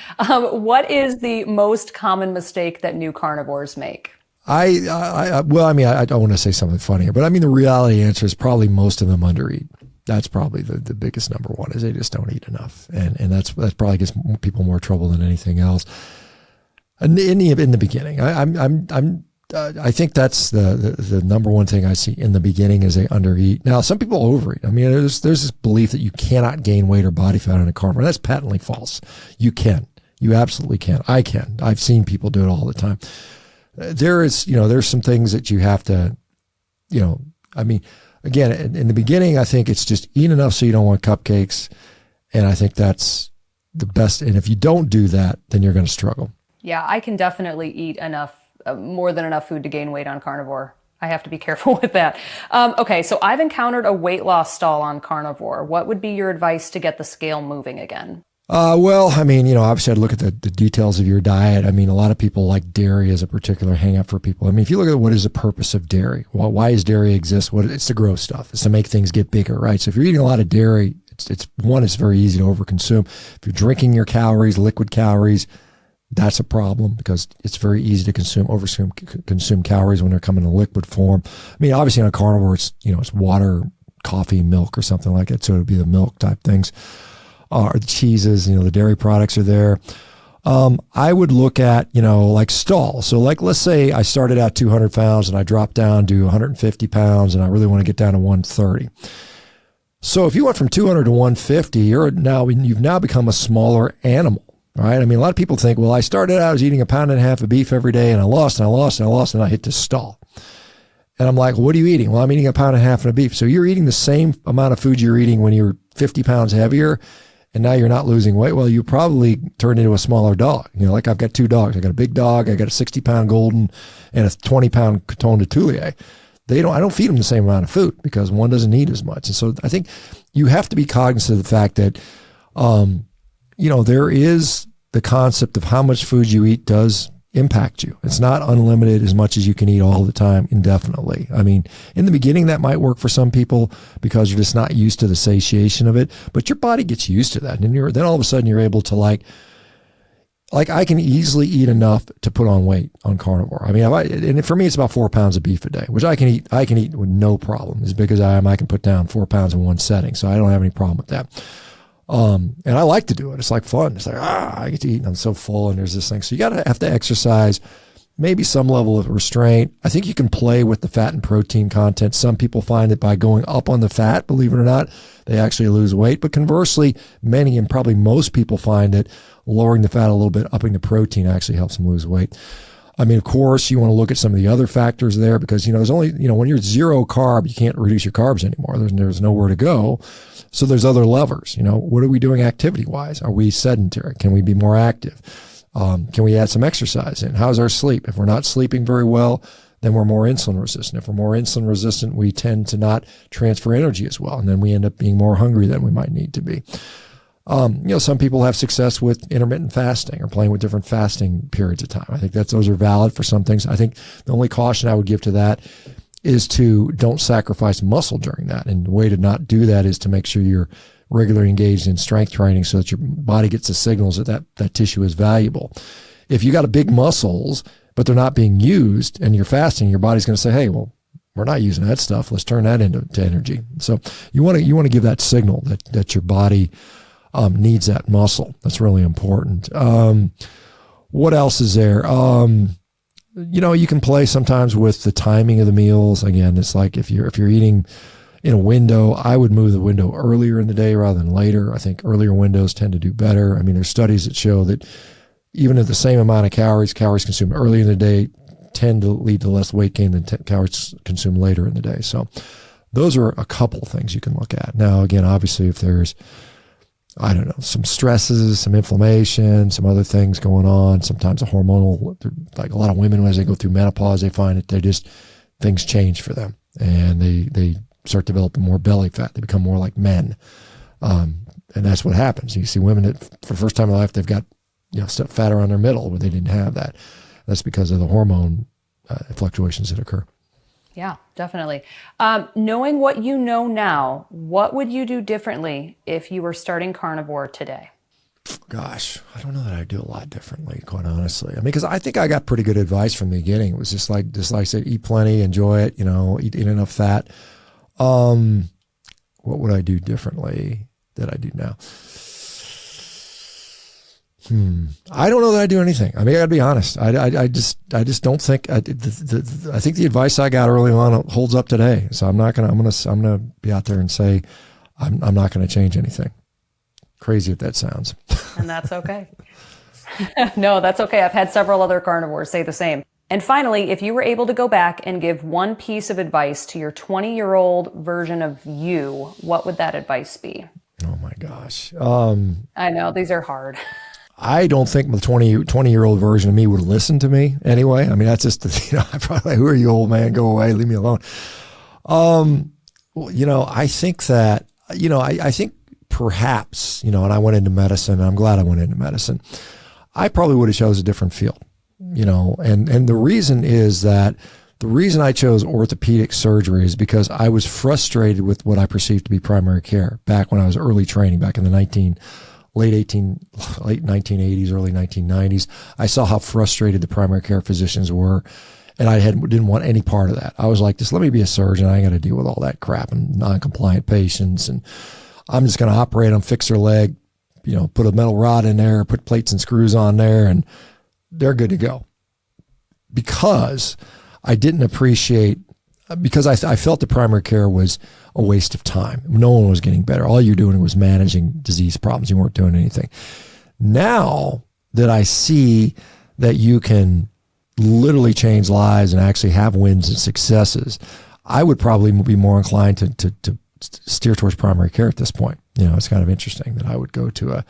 What is the most common mistake that new carnivores make? I don't want to say something funnier, but I mean, the reality answer is probably most of them undereat. That's probably the biggest number one, is they just don't eat enough. And that probably gets people more trouble than anything else. And in the beginning, I think that's the number one thing I see in the beginning is they undereat. Now, some people overeat. I mean, there's this belief that you cannot gain weight or body fat in a carnivore. That's patently false. You can. You absolutely can. I can. I've seen people do it all the time. There's some things that you have to, I mean, again, in the beginning, I think it's just eat enough so you don't want cupcakes. And I think that's the best. And if you don't do that, then you're going to struggle. Yeah, I can definitely eat enough, more than enough food to gain weight on carnivore. I have to be careful with that. Okay, so I've encountered a weight loss stall on carnivore. What would be your advice to get the scale moving again? Well, I mean, obviously I'd look at the details of your diet. I mean, a lot of people like dairy as a particular hang up for people. I mean, if you look at what is the purpose of dairy, why does dairy exist? It's to grow stuff. It's to make things get bigger, right? So if you're eating a lot of dairy, it's very easy to overconsume. If you're drinking your calories, liquid calories, that's a problem because it's very easy to consume calories when they're coming in liquid form. I mean, obviously on a carnivore, it's water, coffee, milk, or something like that. So it would be the milk type things. Or the cheeses, the dairy products are there. I would look at, like stall. So like, let's say I started at 200 pounds and I dropped down to 150 pounds and I really want to get down to 130. So if you went from 200 to 150, you've now become a smaller animal, right? I mean, a lot of people think, well, I started out as eating 1.5 pounds of beef every day and I lost and I hit this stall. And I'm like, what are you eating? Well, I'm eating 1.5 pounds of beef. So you're eating the same amount of food you're eating when you're 50 pounds heavier. And now you're not losing weight. Well, you probably turned into a smaller dog. Like I've got 2 dogs. I got a big dog. I got a 60-pound golden and a 20-pound Coton de Toulier. I don't feed them the same amount of food because one doesn't need as much. And so I think you have to be cognizant of the fact that, there is the concept of how much food you eat does impact you. It's not unlimited as much as you can eat all the time indefinitely. I mean, in the beginning, that might work for some people because you're just not used to the satiation of it, but your body gets used to that. And then all of a sudden you're able to like I can easily eat enough to put on weight on carnivore. I mean, and for me, it's about 4 pounds of beef a day, which I can eat with no problem. As big as I am, I can put down 4 pounds in one setting. So I don't have any problem with that. And I like to do it. It's like fun. It's like, I get to eat and I'm so full and there's this thing. So you have to exercise, maybe some level of restraint. I think you can play with the fat and protein content. Some people find that by going up on the fat, believe it or not, they actually lose weight. But conversely, many and probably most people find that lowering the fat a little bit, upping the protein actually helps them lose weight. I mean, of course, you want to look at some of the other factors there because, there's only, when you're 0 carb, you can't reduce your carbs anymore. There's nowhere to go. So there's other levers. What are we doing activity wise? Are we sedentary? Can we be more active? Can we add some exercise in? How's our sleep? If we're not sleeping very well, then we're more insulin resistant. If we're more insulin resistant, we tend to not transfer energy as well. And then we end up being more hungry than we might need to be. Some people have success with intermittent fasting or playing with different fasting periods of time. I think those are valid for some things. I think the only caution I would give to that is to don't sacrifice muscle during that. And the way to not do that is to make sure you're regularly engaged in strength training so that your body gets the signals that tissue is valuable. If you got a big muscles, but they're not being used and you're fasting, your body's going to say, hey, well, we're not using that stuff. Let's turn that into energy. So you want to give that signal that your body needs that muscle. That's really important. What else is there? You can play sometimes with the timing of the meals. Again, it's like if you're eating in a window, I would move the window earlier in the day rather than later. I think earlier windows tend to do better. I mean, there's studies that show that even at the same amount of calories consumed early in the day tend to lead to less weight gain than calories consumed later in the day. So those are a couple things you can look at. Now, again, obviously, if there's some stresses, some inflammation, some other things going on. Sometimes a hormonal, like a lot of women, as they go through menopause, they find that things change for them and they start developing more belly fat. They become more like men. And that's what happens. You see women that for the first time in their life, they've got, stuff fat around their middle where they didn't have that. That's because of the hormone fluctuations that occur. Yeah, definitely. Knowing what you know now, what would you do differently if you were starting carnivore today? Gosh, I don't know that I do a lot differently, quite honestly. I mean, because I think I got pretty good advice from the beginning. It was just like I said, eat plenty, enjoy it, eat enough fat. What would I do differently that I do now? I don't know that I do anything. I mean, I gotta be honest. I just don't think. I think the advice I got early on holds up today. So I'm gonna be out there and say I'm not gonna change anything. Crazy if that sounds. And that's okay. No, that's okay. I've had several other carnivores say the same. And finally, if you were able to go back and give one piece of advice to your 20-year-old version of you, what would that advice be? Oh my gosh. I know these are hard. I don't think the 20-year-old version of me would listen to me anyway. I mean, that's just, I probably, who are you, old man? Go away. Leave me alone. I think that, I think perhaps, and I went into medicine, and I'm glad I went into medicine. I probably would have chose a different field, and the reason is that the reason I chose orthopedic surgery is because I was frustrated with what I perceived to be primary care back when I was early training, back in the late 1980s, early 1990s. I saw how frustrated the primary care physicians were, and I didn't want any part of that. I was like, just let me be a surgeon. I ain't got to deal with all that crap and non-compliant patients, and I'm just going to operate them, fix their leg, put a metal rod in there, put plates and screws on there, and they're good to go. Because I didn't appreciate, because I felt the primary care was a waste of time. No one was getting better. All you're doing was managing disease problems. You weren't doing anything. Now that I see that you can literally change lives and actually have wins and successes, I would probably be more inclined to steer towards primary care at this point. It's kind of interesting that I would go to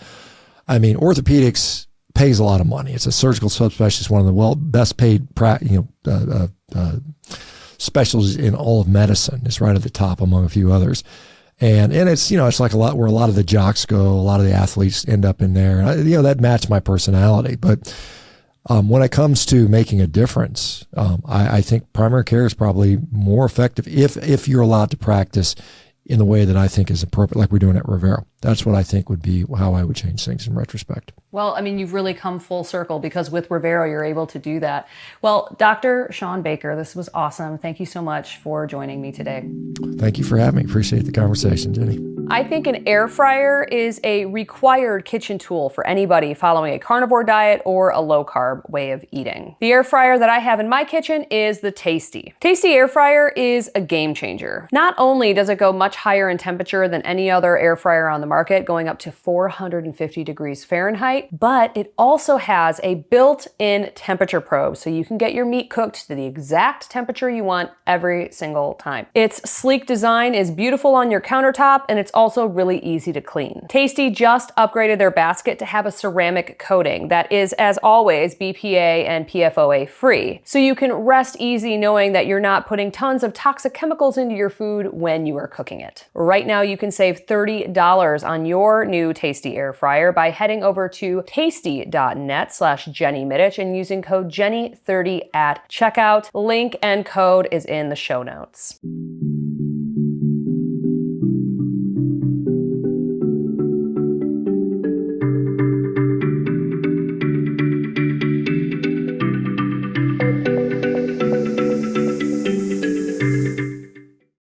orthopedics pays a lot of money. It's a surgical subspecialty, one of the best paid specialties in all of medicine. It's right at the top among a few others. And it's, it's like where a lot of the jocks go, a lot of the athletes end up in there. And that matched my personality. But when it comes to making a difference, I think primary care is probably more effective if you're allowed to practice in the way that I think is appropriate, like we're doing at Revero. That's what I think would be how I would change things in retrospect. Well, I mean, you've really come full circle because with Revero, you're able to do that. Well, Dr. Shawn Baker, this was awesome. Thank you so much for joining me today. Thank you for having me. Appreciate the conversation, Jenny. I think an air fryer is a required kitchen tool for anybody following a carnivore diet or a low-carb way of eating. The air fryer that I have in my kitchen is the Tasty. Tasty air fryer is a game changer. Not only does it go much higher in temperature than any other air fryer on the market, going up to 450 degrees Fahrenheit, but it also has a built-in temperature probe, so you can get your meat cooked to the exact temperature you want every single time. Its sleek design is beautiful on your countertop, and it's also really easy to clean. Tasty just upgraded their basket to have a ceramic coating that is, as always, BPA and PFOA free. So you can rest easy knowing that you're not putting tons of toxic chemicals into your food when you are cooking it. Right now, you can save $30 on your new Tasty air fryer by heading over to tasty.net/Jenny Mitich and using code Jenny30 at checkout. Link and code is in the show notes.